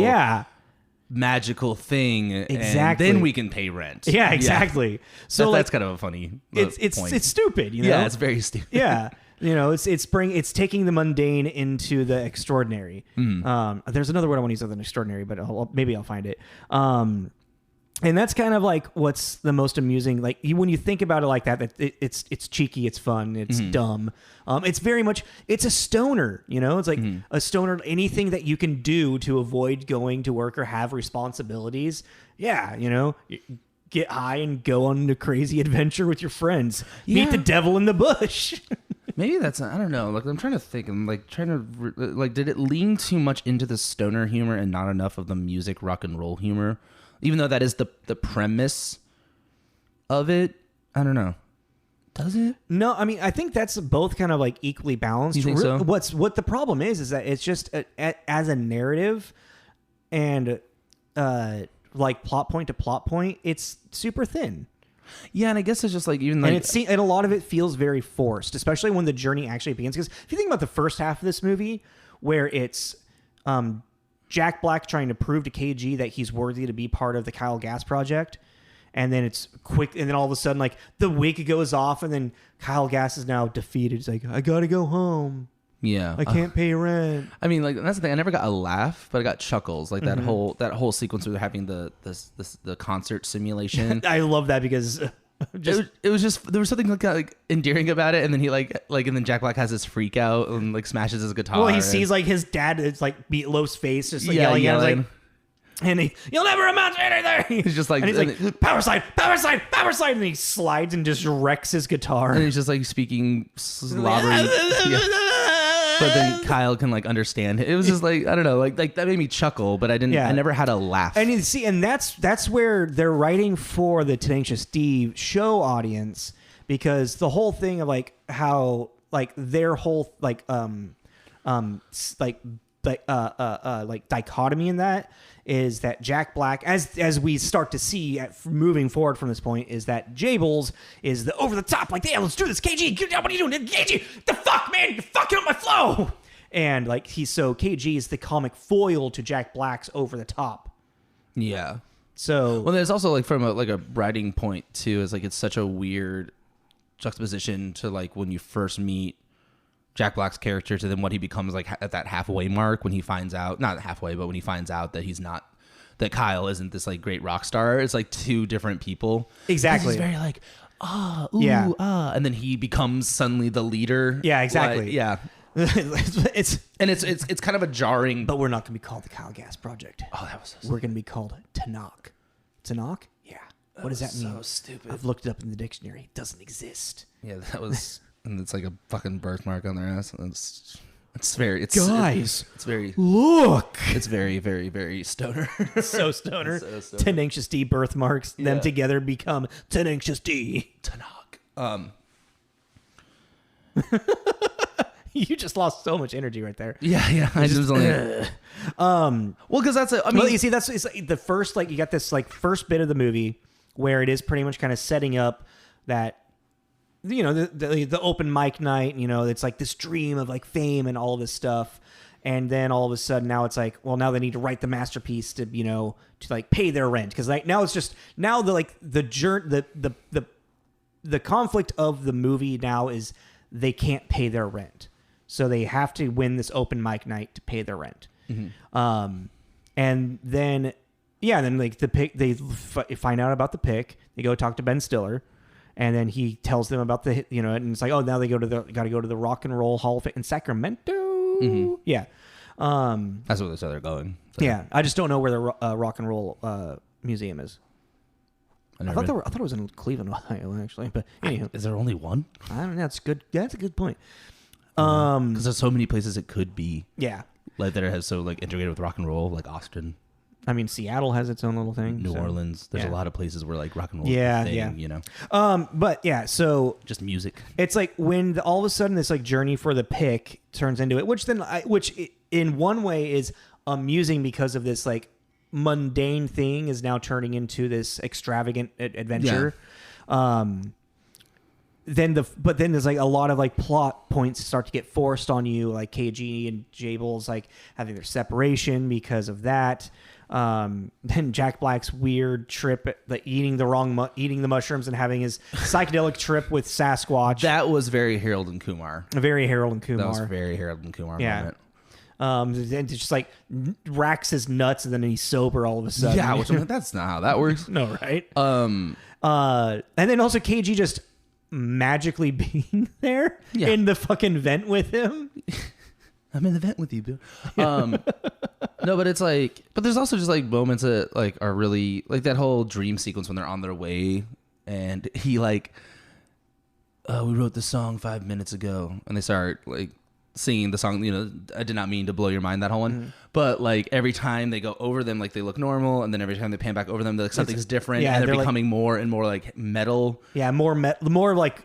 magical thing. Exactly. And then we can pay rent. Yeah, exactly. Yeah. So that's kind of a funny point. It's stupid, Yeah, it's very stupid. Yeah. It's taking the mundane into the extraordinary. There's another word I want to use other than extraordinary, but maybe I'll find it. And that's kind of like what's the most amusing. Like when you think about it like that, it's cheeky, it's fun, it's dumb. It's very much, it's a stoner. It's like a stoner. Anything that you can do to avoid going to work or have responsibilities. Yeah, get high and go on a crazy adventure with your friends. Meet the devil in the bush. Maybe that's, I don't know. Like I'm trying to think. I'm like trying to like, did it lean too much into the stoner humor and not enough of the music rock and roll humor? Even though that is the premise of it, I don't know. Does it? No, I mean I think that's both kind of like equally balanced. You think so? What the problem is that it's just as a narrative and like plot point to plot point, it's super thin. Yeah, and I guess it's just like even like, and a lot of it feels very forced, especially when the journey actually begins. Because if you think about the first half of this movie, where it's Jack Black trying to prove to KG that he's worthy to be part of the Kyle Gass project, and then it's quick, and then all of a sudden, like the wig goes off, and then Kyle Gass is now defeated. He's like, I gotta go home. Yeah, I can't pay rent. I mean, like that's the thing. I never got a laugh, but I got chuckles. Like that whole sequence where they're having the concert simulation. I love that because it was just there was something like endearing about it, and then he like and then Jack Black has this freak out and like smashes his guitar. Well, he sees like his dad. It's like Meatloaf's face, just like yelling at him, like, And you'll never amount to anything. He's just like, and he's like, power slide, and he slides and just wrecks his guitar. And he's just like speaking slobbery. But then Kyle can like understand it. It was just like, I don't know, like that made me chuckle, but I never had a laugh. And you see, and that's where they're writing for the Tenacious D show audience, because the whole thing of like how like their whole like dichotomy in that is that Jack Black, as we start to see moving forward from this point, is that Jables is the over the top, like, yeah, let's do this, KG, what are you doing, KG, the fuck, man, you're fucking up my flow. And like KG is the comic foil to Jack Black's over the top. Yeah. So well, there's also like from a writing point too, is like it's such a weird juxtaposition to like when you first meet Jack Black's character to then what he becomes like at that halfway mark when he finds out, not halfway, but when he finds out that he's not, that Kyle isn't this like great rock star. It's like two different people. Exactly. He's very like, and then he becomes suddenly the leader. Yeah, exactly. Like, yeah. it's kind of a jarring. But we're not going to be called the Kyle Gass Project. Oh, that was so We're going to be called Tanakh. Tanakh? Yeah. What does that mean? So stupid. I've looked it up in the dictionary. It doesn't exist. Yeah, that was... And it's like a fucking birthmark on their ass. It's very... Guys, very... Look! It's very, very, very stoner. So stoner. Tenacious D birthmarks. Yeah. Them together become Tenacious D. Tanakh. You just lost so much energy right there. Yeah. I just only... well, because that's... I mean... Well, you see, it's like the first... Like, you got this, like, first bit of the movie where it is pretty much kind of setting up that... You know, the open mic night, you know, it's like this dream of like fame and all this stuff. And then all of a sudden now it's like, well, now they need to write the masterpiece to, you know, to like pay their rent. Because like now it's just, now the like the conflict of the movie now is they can't pay their rent. So they have to win this open mic night to pay their rent. Mm-hmm. And then, yeah, then like the pick, they find out about the pick. They go talk to Ben Stiller. And then he tells them about the, you know, and it's like, oh, now they got to go to the Rock and Roll Hall of Fame in Sacramento. Mm-hmm. Yeah. That's where they say they're going. So. Yeah. I just don't know where the Rock and Roll Museum is. I thought it was in Cleveland, Ohio, actually. But anyway. Is there only one? I don't know. That's good. That's a good point. Because there's so many places it could be. Yeah. Like that it has so like integrated with rock and roll, like Austin. I mean, Seattle has its own little thing. New Orleans. There's a lot of places where like rock and roll is a thing, you know. But yeah, so just music. It's like when all of a sudden this like journey for the pick turns into it, which in one way is amusing because of this like mundane thing is now turning into this extravagant adventure. Yeah. Then there's like a lot of like plot points start to get forced on you, like KG and Jables like having their separation because of that. Then Jack Black's weird trip, eating the mushrooms and having his psychedelic trip with Sasquatch. That was very Harold and Kumar. Very Harold and Kumar. That was very Harold and Kumar moment. And it's just like racks his nuts and then he's sober all of a sudden. Yeah, which that's not how that works. No, right? And then also KG just magically being there in the fucking vent with him. I'm in the vent with you, Bill. No, but it's like, but there's also just like moments that like are really like that whole dream sequence when they're on their way and he like, we wrote this song 5 minutes ago, and they start like singing the song. You know, I did not mean to blow your mind, that whole one, but like every time they go over them, like they look normal, and then every time they pan back over them, like something's different. Yeah, and they're becoming like, more and more like metal. Yeah, more like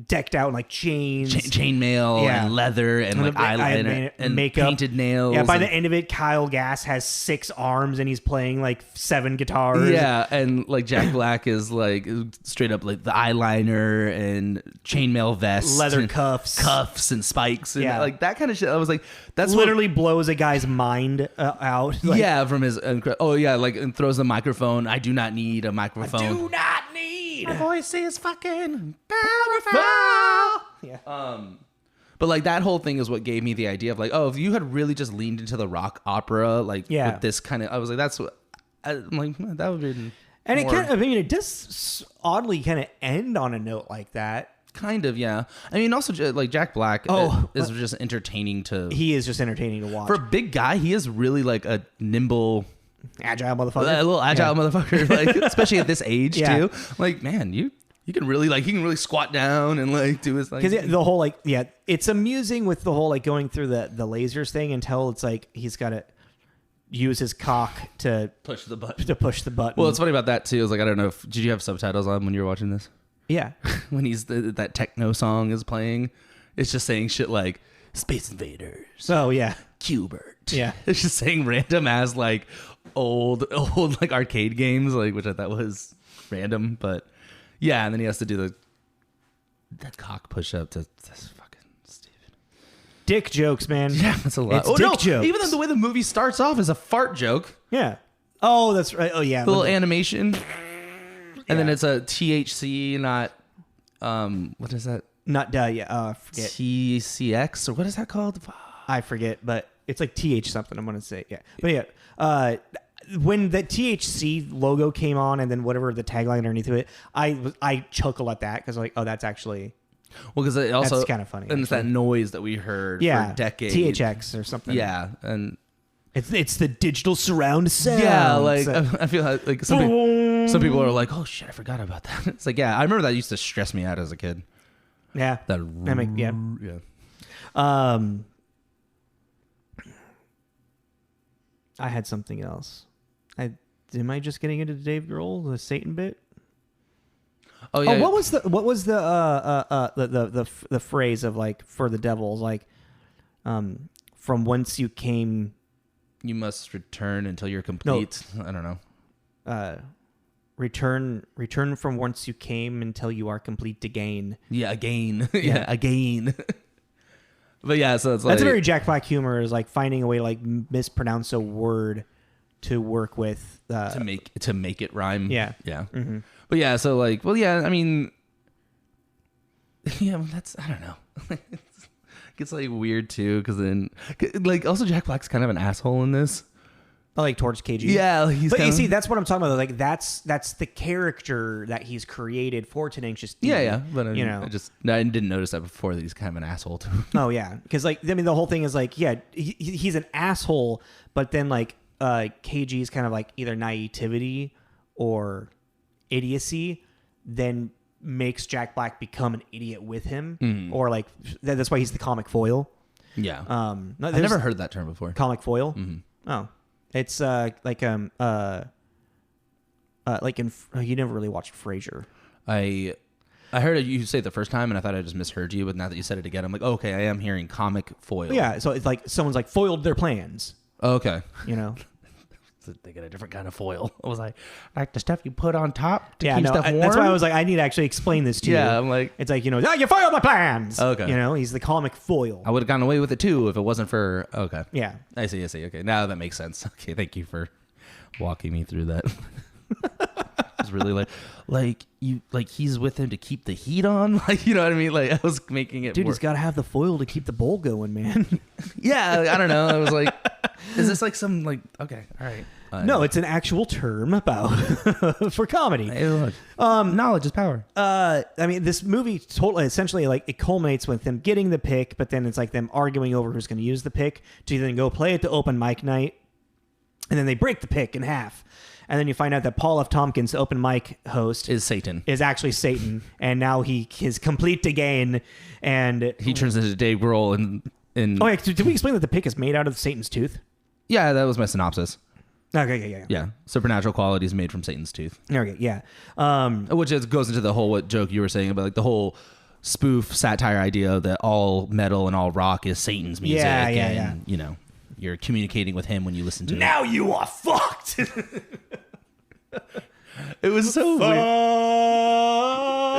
decked out in like chains, chainmail, and leather, and like eyeliner and makeup, painted nails. Yeah, by the end of it, Kyle Gass has 6 arms and he's playing like 7 guitars. Yeah, and like Jack Black is like straight up like the eyeliner and chainmail vest, leather and cuffs and spikes, and like that kind of shit. I was like, that's literally blows a guy's mind out. Like, yeah, from his like and throws the microphone. I do not need a microphone. I do not need. My voice is fucking powerful. Yeah. But like that whole thing is what gave me the idea of like, oh, if you had really just leaned into the rock opera, like with this kind of, I was like, that's what I'm like, that would be. And it kind of, I mean, it does oddly kind of end on a note like that. Kind of, yeah. I mean, also like Jack Black is just entertaining to. He is just entertaining to watch. For a big guy, he is really like a nimble, agile motherfucker. A little agile motherfucker, like especially at this age too. Like, man, you can really he can really squat down and like do his like. Because the whole it's amusing with the whole like going through the lasers thing until it's like he's got to use his cock to push the button. Well, it's funny about that too. Is like I don't know did you have subtitles on when you were watching this? Yeah. When that techno song is playing, it's just saying shit like Space Invaders. Oh yeah. Qbert. Yeah. It's just saying random ass like old like arcade games, like which I thought was random, but yeah, and then he has to do that cock push up to this fucking stupid. Dick jokes, man. Yeah, that's a lot. It's dick jokes. Even though the way the movie starts off is a fart joke. Yeah. Oh, that's right. Oh yeah. The little animation. And then it's a THC, not what is that? Not forget. TCX or what is that called? I forget, but it's like TH something. I'm gonna say but yeah. When the THC logo came on, and then whatever the tagline underneath of it, I chuckle at that because like, oh, that's actually because it also that's kind of funny. And it's that noise that we heard for decades. THX or something. Yeah, and it's the digital surround sound. Yeah, like I feel like some people are like, oh shit, I forgot about that. It's like, yeah, I remember that used to stress me out as a kid. Yeah, yeah. I had something else. Am I just getting into Dave Grohl, the Satan bit? Oh yeah. What was the phrase of like for the devils like, from whence you came. You must return until you're complete. No. I don't know. Return from whence you came until you are complete to gain. Yeah, again. Yeah, again. But yeah, so it's like that's a very Jack Black humor, is like finding a way to like mispronounce a word to work with to make it rhyme. Yeah. Yeah. Mm-hmm. But yeah, so like, well, yeah, I mean, yeah, that's I don't know. It's like weird too, because then like also Jack Black's kind of an asshole in this. Like towards KG. Yeah, but you see, that's what I'm talking about. Like that's the character that he's created for Tenacious D. Yeah. But I didn't notice that before, that he's kind of an asshole to him. Oh yeah, because like I mean the whole thing is like he's an asshole, but then like KG's kind of like either naivety or idiocy, then makes Jack Black become an idiot with him, or like that's why he's the comic foil. Yeah. I've never heard that term before. Comic foil. Mm-hmm. Oh, it's like in you never really watched Frasier. I heard you say it the first time, and I thought I just misheard you. But now that you said it again, I'm like, okay, I am hearing comic foil. Yeah. So it's like someone's like foiled their plans. Okay. You know. They get a different kind of foil. I was like the stuff you put on top to keep stuff warm. That's why I was like, I need to actually explain this to you. Yeah, I'm like, it's like, you foiled my plans. Okay. He's the comic foil. I would have gotten away with it too if it wasn't for. Okay. Yeah. I see. Okay, now that makes sense. Okay, thank you for walking me through that. It's really like he's with him to keep the heat on. Like, you know what I mean? Like I was making it. Dude, he's got to have the foil to keep the bowl going, man. Yeah, I don't know. I was like, is this like some like okay, all right. No, it's an actual term about for comedy. Hey, look. Knowledge is power. I mean, this movie essentially like it culminates with them getting the pick, but then it's like them arguing over who's going to use the pick to then go play at the open mic night, and then they break the pick in half, and then you find out that Paul F. Tompkins, the open mic host, is Satan. Is actually Satan, and now he is complete to gain, and he turns into Dave Grohl and oh yeah, did we explain that the pick is made out of Satan's tooth? Yeah, that was my synopsis. Okay, yeah. Supernatural qualities made from Satan's tooth. Okay, yeah. Which goes into the whole what joke you were saying about like the whole spoof satire idea that all metal and all rock is Satan's music. Yeah. You know, you're communicating with him when you listen to it. Now you are fucked. It was so weird.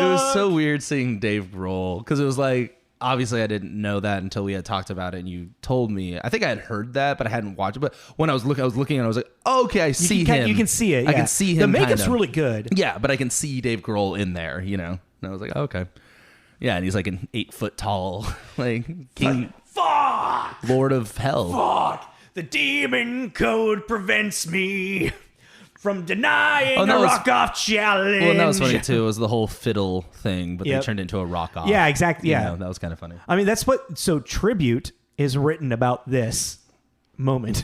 It was so weird seeing Dave Grohl because it was like. Obviously, I didn't know that until we had talked about it, and you told me. I think I had heard that, but I hadn't watched it. But when I was looking, and I was like, oh, "Okay, I see him. You can see it. Yeah. I can see him. The makeup's really good. Yeah, but I can see Dave Grohl in there. You know." And I was like, oh, "Okay, yeah." And he's like an 8 foot tall, like king, fuck, lord of hell. Fuck, the demon code prevents me from denying a rock-off challenge. Well, that was funny, too. It was the whole fiddle thing, but they turned into a rock-off. Yeah, exactly. Yeah. That was kind of funny. I mean, that's what... So, Tribute is written about this moment.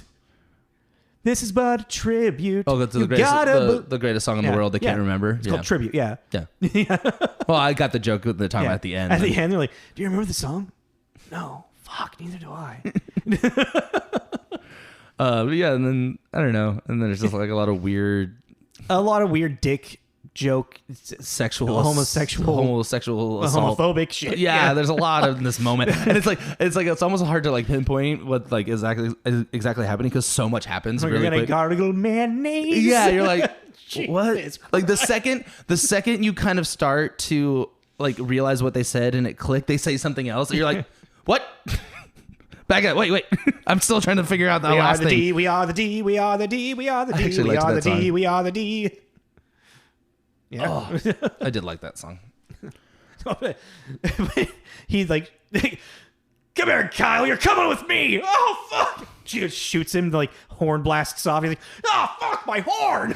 This is but a tribute. Oh, that's the greatest song in the world. They can't remember. It's called Tribute. Yeah. Yeah. Well, I got the joke at the time at the end. At the end, they're like, "Do you remember the song?" No. Fuck. Neither do I. But yeah, and then I don't know, and then there's just like a lot of weird dick joke, sexual, homosexual, assault, homophobic shit. Yeah, there's a lot of in this moment, and it's almost hard to like pinpoint what like exactly happening because so much happens really quick. Gargle mayonnaise. Yeah, you're like, what? Like the second you kind of start to like realize what they said and it clicked, they say something else, and you're like, what? Back up. Wait. I'm still trying to figure out the last thing. We are the D. We are the D. We are the D. We are the D. We are the D. Yeah. Oh, I did like that song. He's like, come here, Kyle. You're coming with me. Oh, fuck. She just shoots him. The like, horn blasts off. He's like, oh, fuck, my horn.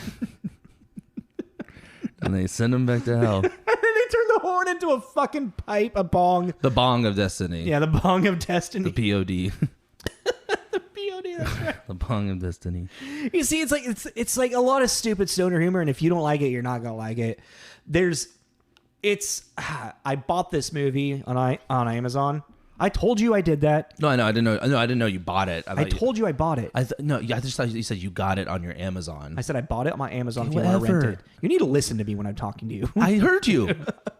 And they send him back to hell. And then they turn the horn into a fucking pipe, a bong. The bong of destiny. Yeah, the bong of destiny. The POD. The POD, that's right. The bong of destiny. You see, it's like a lot of stupid stoner humor, and if you don't like it, you're not gonna like it. I bought this movie on Amazon. I told you I did that. No, I know. I didn't know you bought it. I told you I bought it. I just thought you said you got it on your Amazon. I said I bought it on my Amazon if you want to rent it. You need to listen to me when I'm talking to you. I heard you.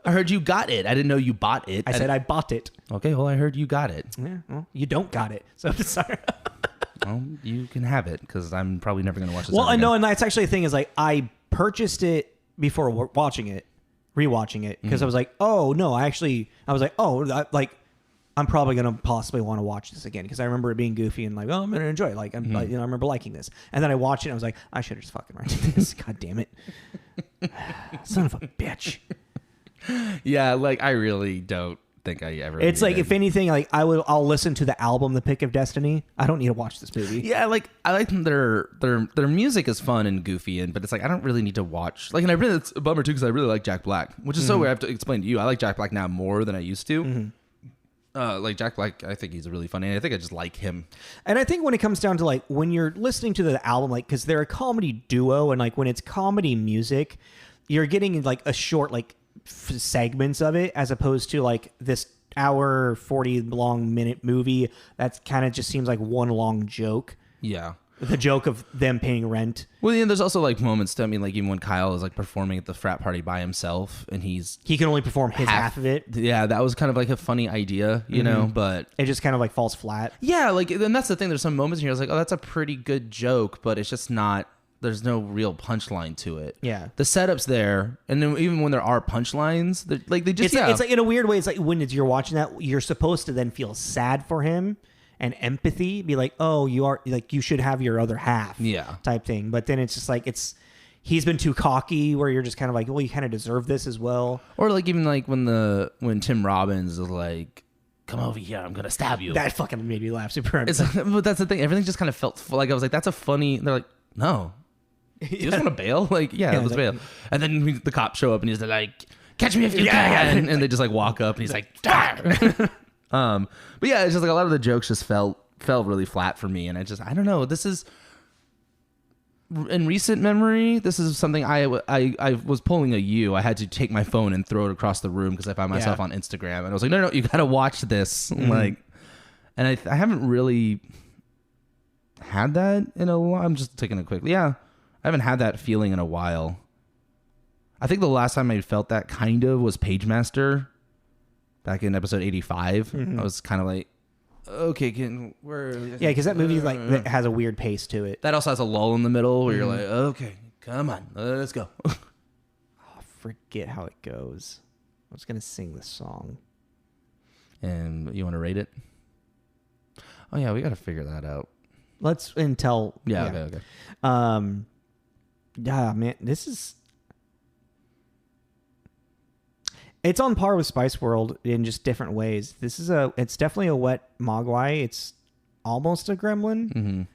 I heard you got it. I didn't know you bought it. I said I bought it. Okay, well, I heard you got it. Yeah, well, you don't got it. So sorry. Well, you can have it because I'm probably never going to watch this. Well, I know, and that's actually the thing is like I purchased it before rewatching it because I was like, oh no, I was like, oh, like I'm probably gonna possibly want to watch this again because I remember it being goofy and like, oh, I'm gonna enjoy it. Like, I remember liking this, and then I watched it and I was like, I should have just fucking rented this. God damn it, son of a bitch. Yeah, like I really don't think I ever. It's like if anything, like I'll listen to the album "The Pick of Destiny." I don't need to watch this movie. Yeah, like I like their music is fun and goofy, but it's like I don't really need to watch. Like, and it's a bummer too because I really like Jack Black, which is so weird. I have to explain to you. I like Jack Black now more than I used to. Mm-hmm. Like Jack Black, I think he's really funny. I think I just like him. And I think when it comes down to like when you're listening to the album, like because they're a comedy duo, and like when it's comedy music, you're getting like a short like segments of it as opposed to like this hour 40 long minute movie that's kind of just seems like one long joke. Yeah. The joke of them paying rent. Well, yeah, there's also like moments to, I mean, like even when Kyle is like performing at the frat party by himself and he can only perform his half of it. Yeah, that was kind of like a funny idea, you know, but it just kind of like falls flat. Yeah, like, and that's the thing. There's some moments where I was like, oh, that's a pretty good joke, but it's just not, there's no real punchline to it. Yeah. The setup's there, and then even when there are punchlines, like they just, it's like in a weird way, it's like when you're watching that, you're supposed to then feel sad for him. And empathy, be like, oh, you are like you should have your other half, type thing. But then it's just like he's been too cocky, where you're just kind of like, well, you kind of deserve this as well. Or like even like when Tim Robbins is like, come over here, I'm gonna stab you. That fucking made me laugh super hard. But that's the thing, everything just kind of felt like I was like, that's a funny. They're like, no, you just want to bail, like let's bail. And then the cops show up and he's like, catch me if you can, and they just like walk up and he's like, but yeah, it's just like a lot of the jokes just fell really flat for me, and I don't know. This is in recent memory. This is something I was pulling a U. I had to take my phone and throw it across the room because I found myself on Instagram, and I was like, no, you got to watch this. Like, and I haven't really had that in a while. I'm just taking it quickly. Yeah, I haven't had that feeling in a while. I think the last time I felt that kind of was Pagemaster. Back in episode 85, I was kind of like, okay, yeah, because that movie like that has a weird pace to it. That also has a lull in the middle where you're like, okay, come on, let's go. Forget how it goes. I was gonna sing this song. And you want to rate it? Oh yeah, we got to figure that out. Let's until okay. Yeah, man, this is. It's on par with Spice World in just different ways. It's definitely a wet mogwai. It's almost a gremlin.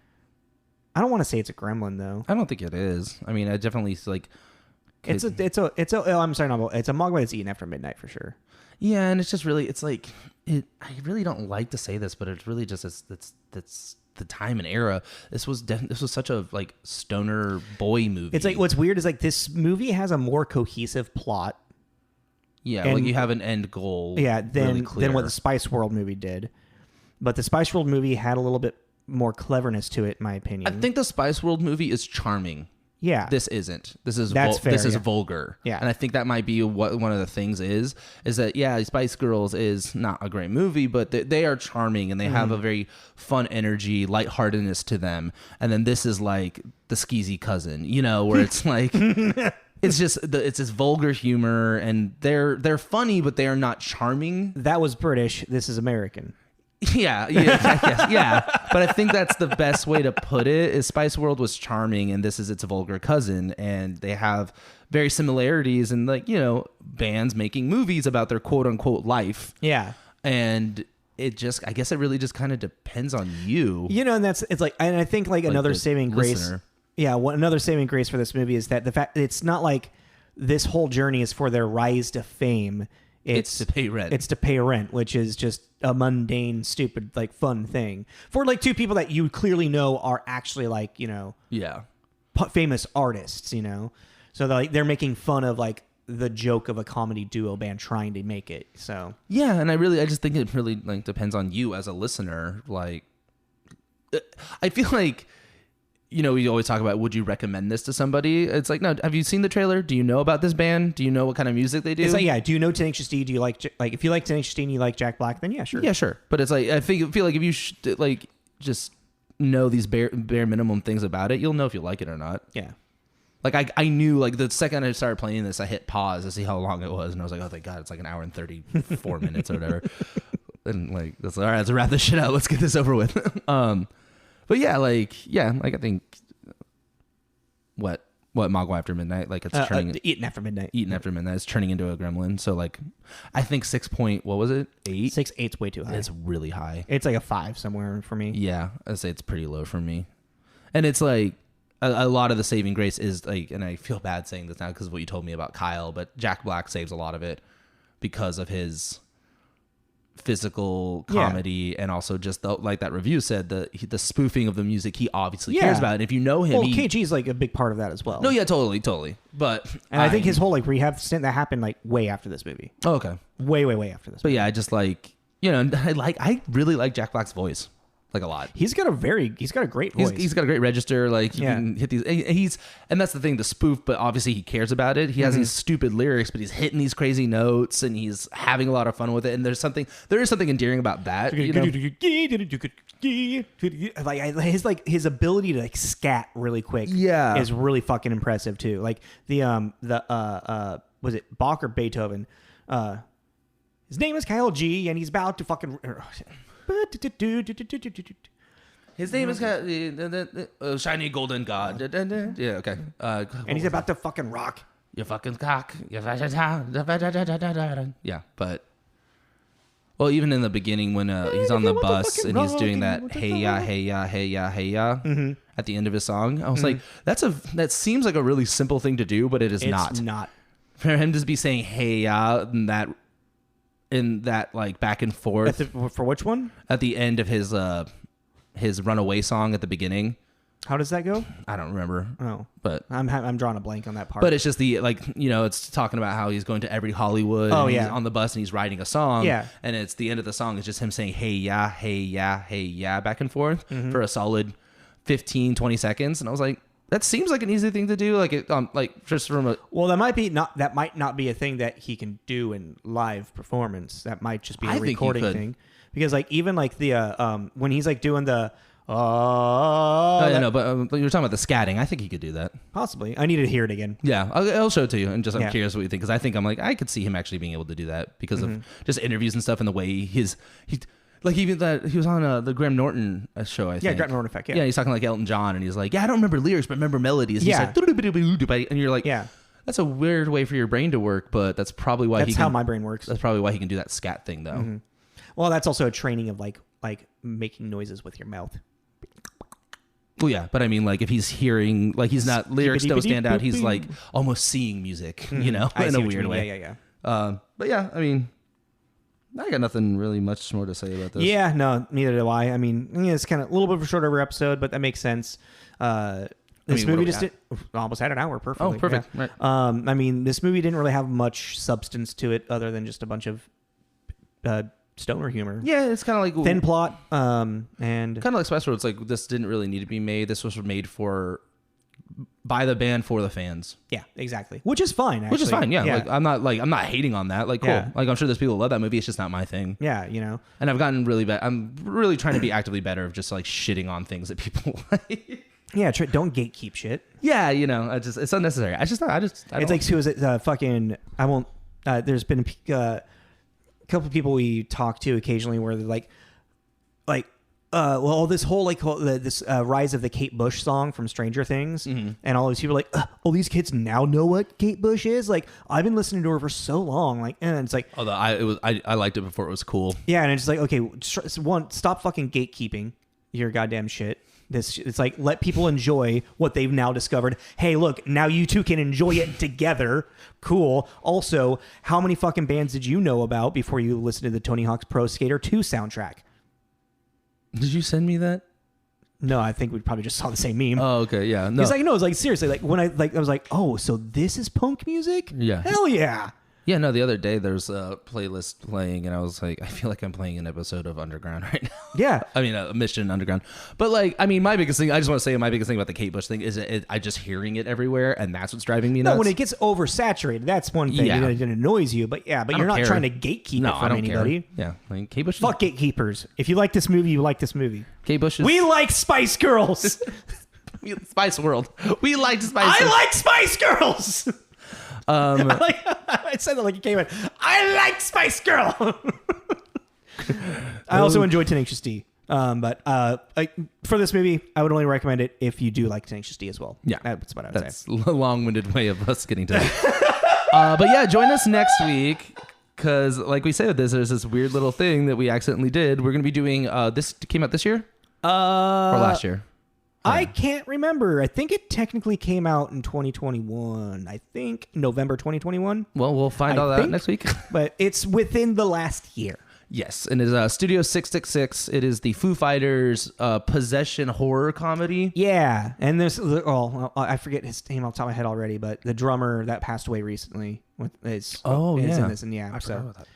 I don't want to say it's a gremlin though. I don't think it is. I mean, I definitely like. It's a. Oh, I'm sorry, no, it's a mogwai that's eaten after midnight for sure. Yeah, and it's just really, it's like it. I really don't like to say this, but it's really just that's the time and era. This was such a like stoner boy movie. It's like what's weird is like this movie has a more cohesive plot. Yeah, like you have an end goal. Yeah, than what the Spice World movie did, but the Spice World movie had a little bit more cleverness to it, in my opinion. I think the Spice World movie is charming. Yeah, this isn't. This is fair, this is vulgar. Yeah, and I think that might be what one of the things is that Spice Girls is not a great movie, but they are charming and they have a very fun energy, lightheartedness to them. And then this is like the skeezy cousin, where it's like it's just it's this vulgar humor, and they're funny, but they are not charming. That was British. This is American. Yeah, yeah. But I think that's the best way to put it. Is Spice World was charming, and this is its vulgar cousin, and they have very similarities in bands making movies about their quote unquote life. Yeah, and it just, I guess, it really just kind of depends on you. And it's like, and I think like another saving grace. Listener. Yeah, another saving grace for this movie is that the fact it's not like this whole journey is for their rise to fame. It's to pay rent. It's to pay rent, which is just a mundane, stupid, like fun thing for like two people that you clearly know are actually like famous artists. So they're making fun of like the joke of a comedy duo band trying to make it. So yeah, and I just think it really like depends on you as a listener. Like, I feel like. We always talk about, would you recommend this to somebody? It's like, no, have you seen the trailer? Do you know about this band? Do you know what kind of music they do? It's like, yeah, do you know Tenacious D? Do you like if you like Tenacious D and you like Jack Black, then yeah, sure. Yeah, sure. But it's like, I feel like if you like just know these bare minimum things about it, you'll know if you like it or not. Yeah. Like I knew, like the second I started playing this, I hit pause to see how long it was, and I was like, oh thank God, it's like an hour and 34 minutes or whatever. And like, that's all right, let's wrap this shit out. Let's get this over with. But I think what Mogwai After Midnight, like it's turning Eaten After Midnight. Eaten After Midnight is turning into a gremlin. So like, I think 6.8? 6.8's way too high. It's really high. It's like a 5 somewhere for me. Yeah, I'd say it's pretty low for me. And it's like a lot of the saving grace is like, and I feel bad saying this now because of what you told me about Kyle, but Jack Black saves a lot of it because of his physical comedy and also just like that review said, the spoofing of the music he obviously cares about. And if you know him, KG's like a big part of that as well. No, yeah, totally. But I think his whole like rehab stint that happened like way after this movie. Oh, okay. Way after this. But yeah, I just like I really like Jack Black's voice. Like a lot. He's got a great voice. He's got a great register. Like you can hit these. And that's the thing, the spoof. But obviously he cares about it. He has these stupid lyrics, but he's hitting these crazy notes, and he's having a lot of fun with it. And there is something endearing about that. Like his ability to like scat really quick. Yeah, is really fucking impressive too. Like the was it Bach or Beethoven? His name is Kyle G, and he's about to fucking. His name is Shiny Golden God. Yeah, okay. And he's about to fucking rock. You fucking cock. Yeah, but well, even in the beginning when he's on the bus and he's doing that hey ya at the end of his song, I was like, that seems like a really simple thing to do, but it's not. It's not. For him to be saying hey ya in that like back and forth. For which one? At the end of his Runaway song at the beginning. How does that go? I don't remember. Oh, but I'm drawing a blank on that part. But it's just the it's talking about how he's going to every Hollywood. Oh, He's on the bus and he's writing a song. Yeah, and it's the end of the song. It's just him saying hey ya back and forth for a solid 15-20 seconds, and I was like, that seems like an easy thing to do. Like it, like just from a that might not be a thing that he can do in live performance. That might just be a recording thing. Because like even like the when he's like doing the but you're talking about the scatting. I think he could do that. Possibly. I need to hear it again. Yeah, I'll show it to you. And just I'm curious what you think, because I could see him actually being able to do that because of just interviews and stuff and the way he. Like even that he was on the Graham Norton show, I think. Yeah, Graham Norton Effect. Yeah, he's talking like Elton John, and he's like, I don't remember lyrics, but remember melodies. Yeah. He's like, and you're like, that's a weird way for your brain to work, but that's probably why how my brain works. That's probably why he can do that scat thing, though. Mm-hmm. Well, that's also a training of like making noises with your mouth. Well, yeah, but I mean, like, if he's hearing, like, he's not, lyrics don't stand out, he's, like, almost seeing music, you know, in a weird way. Yeah. But yeah, I mean, I got nothing really much more to say about this. Yeah, no, neither do I. I mean, yeah, it's kind of a little bit of a shorter episode, but that makes sense. This movie just almost had an hour perfectly. Oh, perfect. Yeah. Right. I mean, this movie didn't really have much substance to it other than just a bunch of stoner humor. Yeah, it's kind of like thin plot, and kind of like Spice World. It's like this didn't really need to be made. This was made by the band for the fans. Yeah, exactly. Which is fine. Actually. Which is fine. Yeah. I'm not hating on that. Like, cool. Yeah. Like, I'm sure there's people who love that movie. It's just not my thing. Yeah, you know. And I've gotten really bad. I'm really trying to be actively better of just like shitting on things that people like. Yeah, don't gatekeep shit. Yeah, you know, it's unnecessary. I don't it's like, who is it? Fucking, I won't. There's been a couple of people we talk to occasionally where they're like, well, this whole this Rise of the Kate Bush song from Stranger Things, and all these people are like, oh, these kids now know what Kate Bush is. Like, I've been listening to her for so long. Like, and it's like, although I liked it before it was cool. Yeah, and it's like, okay, one, stop fucking gatekeeping your goddamn shit. It's like, let people enjoy what they've now discovered. Hey, look, now you two can enjoy it together. Cool. Also, how many fucking bands did you know about before you listened to the Tony Hawk's Pro Skater 2 soundtrack? Did you send me that? No, I think we probably just saw the same meme. Oh, okay, yeah. No. It's like, no, it's like, seriously, like when I was like, oh, so this is punk music? Yeah. Hell yeah. Yeah, no, the other day there's a playlist playing, and I was like, I feel like I'm playing an episode of Underground right now. Yeah. I mean, a Mission Underground. But, like, I mean, my biggest thing about the Kate Bush thing is I just hearing it everywhere, and that's what's driving me nuts. No, when it gets oversaturated, that's one thing. Yeah. It annoys you, but yeah, but you're not trying to gatekeep it from anybody. Care. Yeah, like, Kate Bush. Fuck gatekeepers. If you like this movie, you like this movie. Kate Bush is... We like Spice Girls. Spice World. We like Spice I like Spice Girls. I said that like it came in. I like Spice Girl. I also enjoy Tenacious D. But for this movie, I would only recommend it if you do like Tenacious D as well. Yeah, that's what I would say. That's a long-winded way of us getting to that. But yeah, join us next week. Because, like we said, there's this weird little thing that we accidentally did. We're going to be doing... this came out this year? Or last year? I can't remember. I think it technically came out in 2021. I think November 2021. Well, we'll find all that next week. But it's within the last year. Yes, and it's Studio 666. It is the Foo Fighters possession horror comedy. Yeah, and there's... I forget his name off the top of my head already, but the drummer that passed away recently is in this. And yeah, I forgot about that.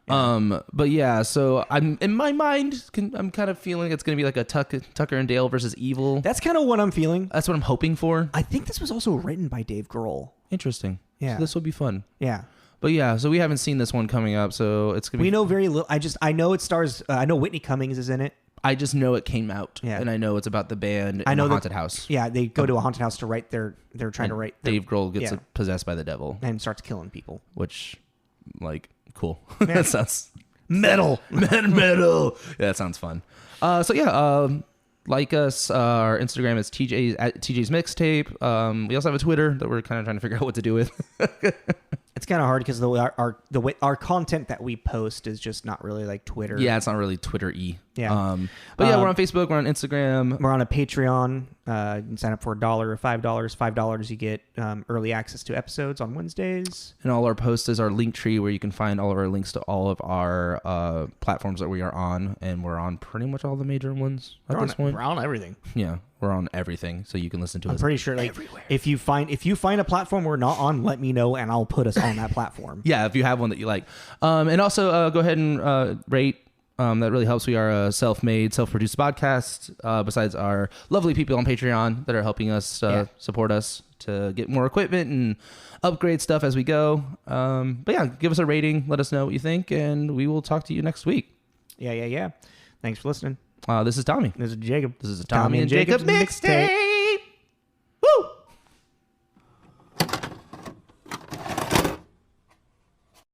Yeah. But yeah, so I'm in my mind, I'm kind of feeling it's gonna be like a Tucker and Dale versus Evil. That's kind of what I'm feeling. That's what I'm hoping for. I think this was also written by Dave Grohl. Interesting. Yeah, so this will be fun. Yeah, but yeah, so we haven't seen this one coming up, so it's gonna be. We know very little. I know it stars. I know Whitney Cummings is in it. I just know it came out. Yeah, and I know it's about the band in the haunted house. Yeah, they go to a haunted house to write They're trying to write. Dave Grohl gets possessed by the devil and starts killing people. Which, like, cool. Yeah. That sounds. Metal. Yeah, that sounds fun. So yeah, like us. Our Instagram is TJ's Mixtape. We also have a Twitter that we're kind of trying to figure out what to do with. It's kind of hard because our content that we post is just not really like Twitter. Yeah, it's not really Twitter-y. Yeah. But yeah, we're on Facebook. We're on Instagram. We're on a Patreon. You can sign up for $1 or $5. $5 you get early access to episodes on Wednesdays. And all our posts is our link tree where you can find all of our links to all of our platforms that we are on. And we're on pretty much all the major ones at this point. We're on everything. Yeah, we're on everything. So you can listen to us. I'm pretty sure like everywhere. If you find a platform we're not on, let me know and I'll put us on that platform. Yeah, if you have one that you like. And also go ahead and rate. That really helps. We are a self-made, self-produced podcast, besides our lovely people on Patreon that are helping us support us to get more equipment and upgrade stuff as we go. But yeah, give us a rating. Let us know what you think, and we will talk to you next week. Yeah. Thanks for listening. This is Tommy. This is Jacob. This is a Tommy and Jacob mixtape.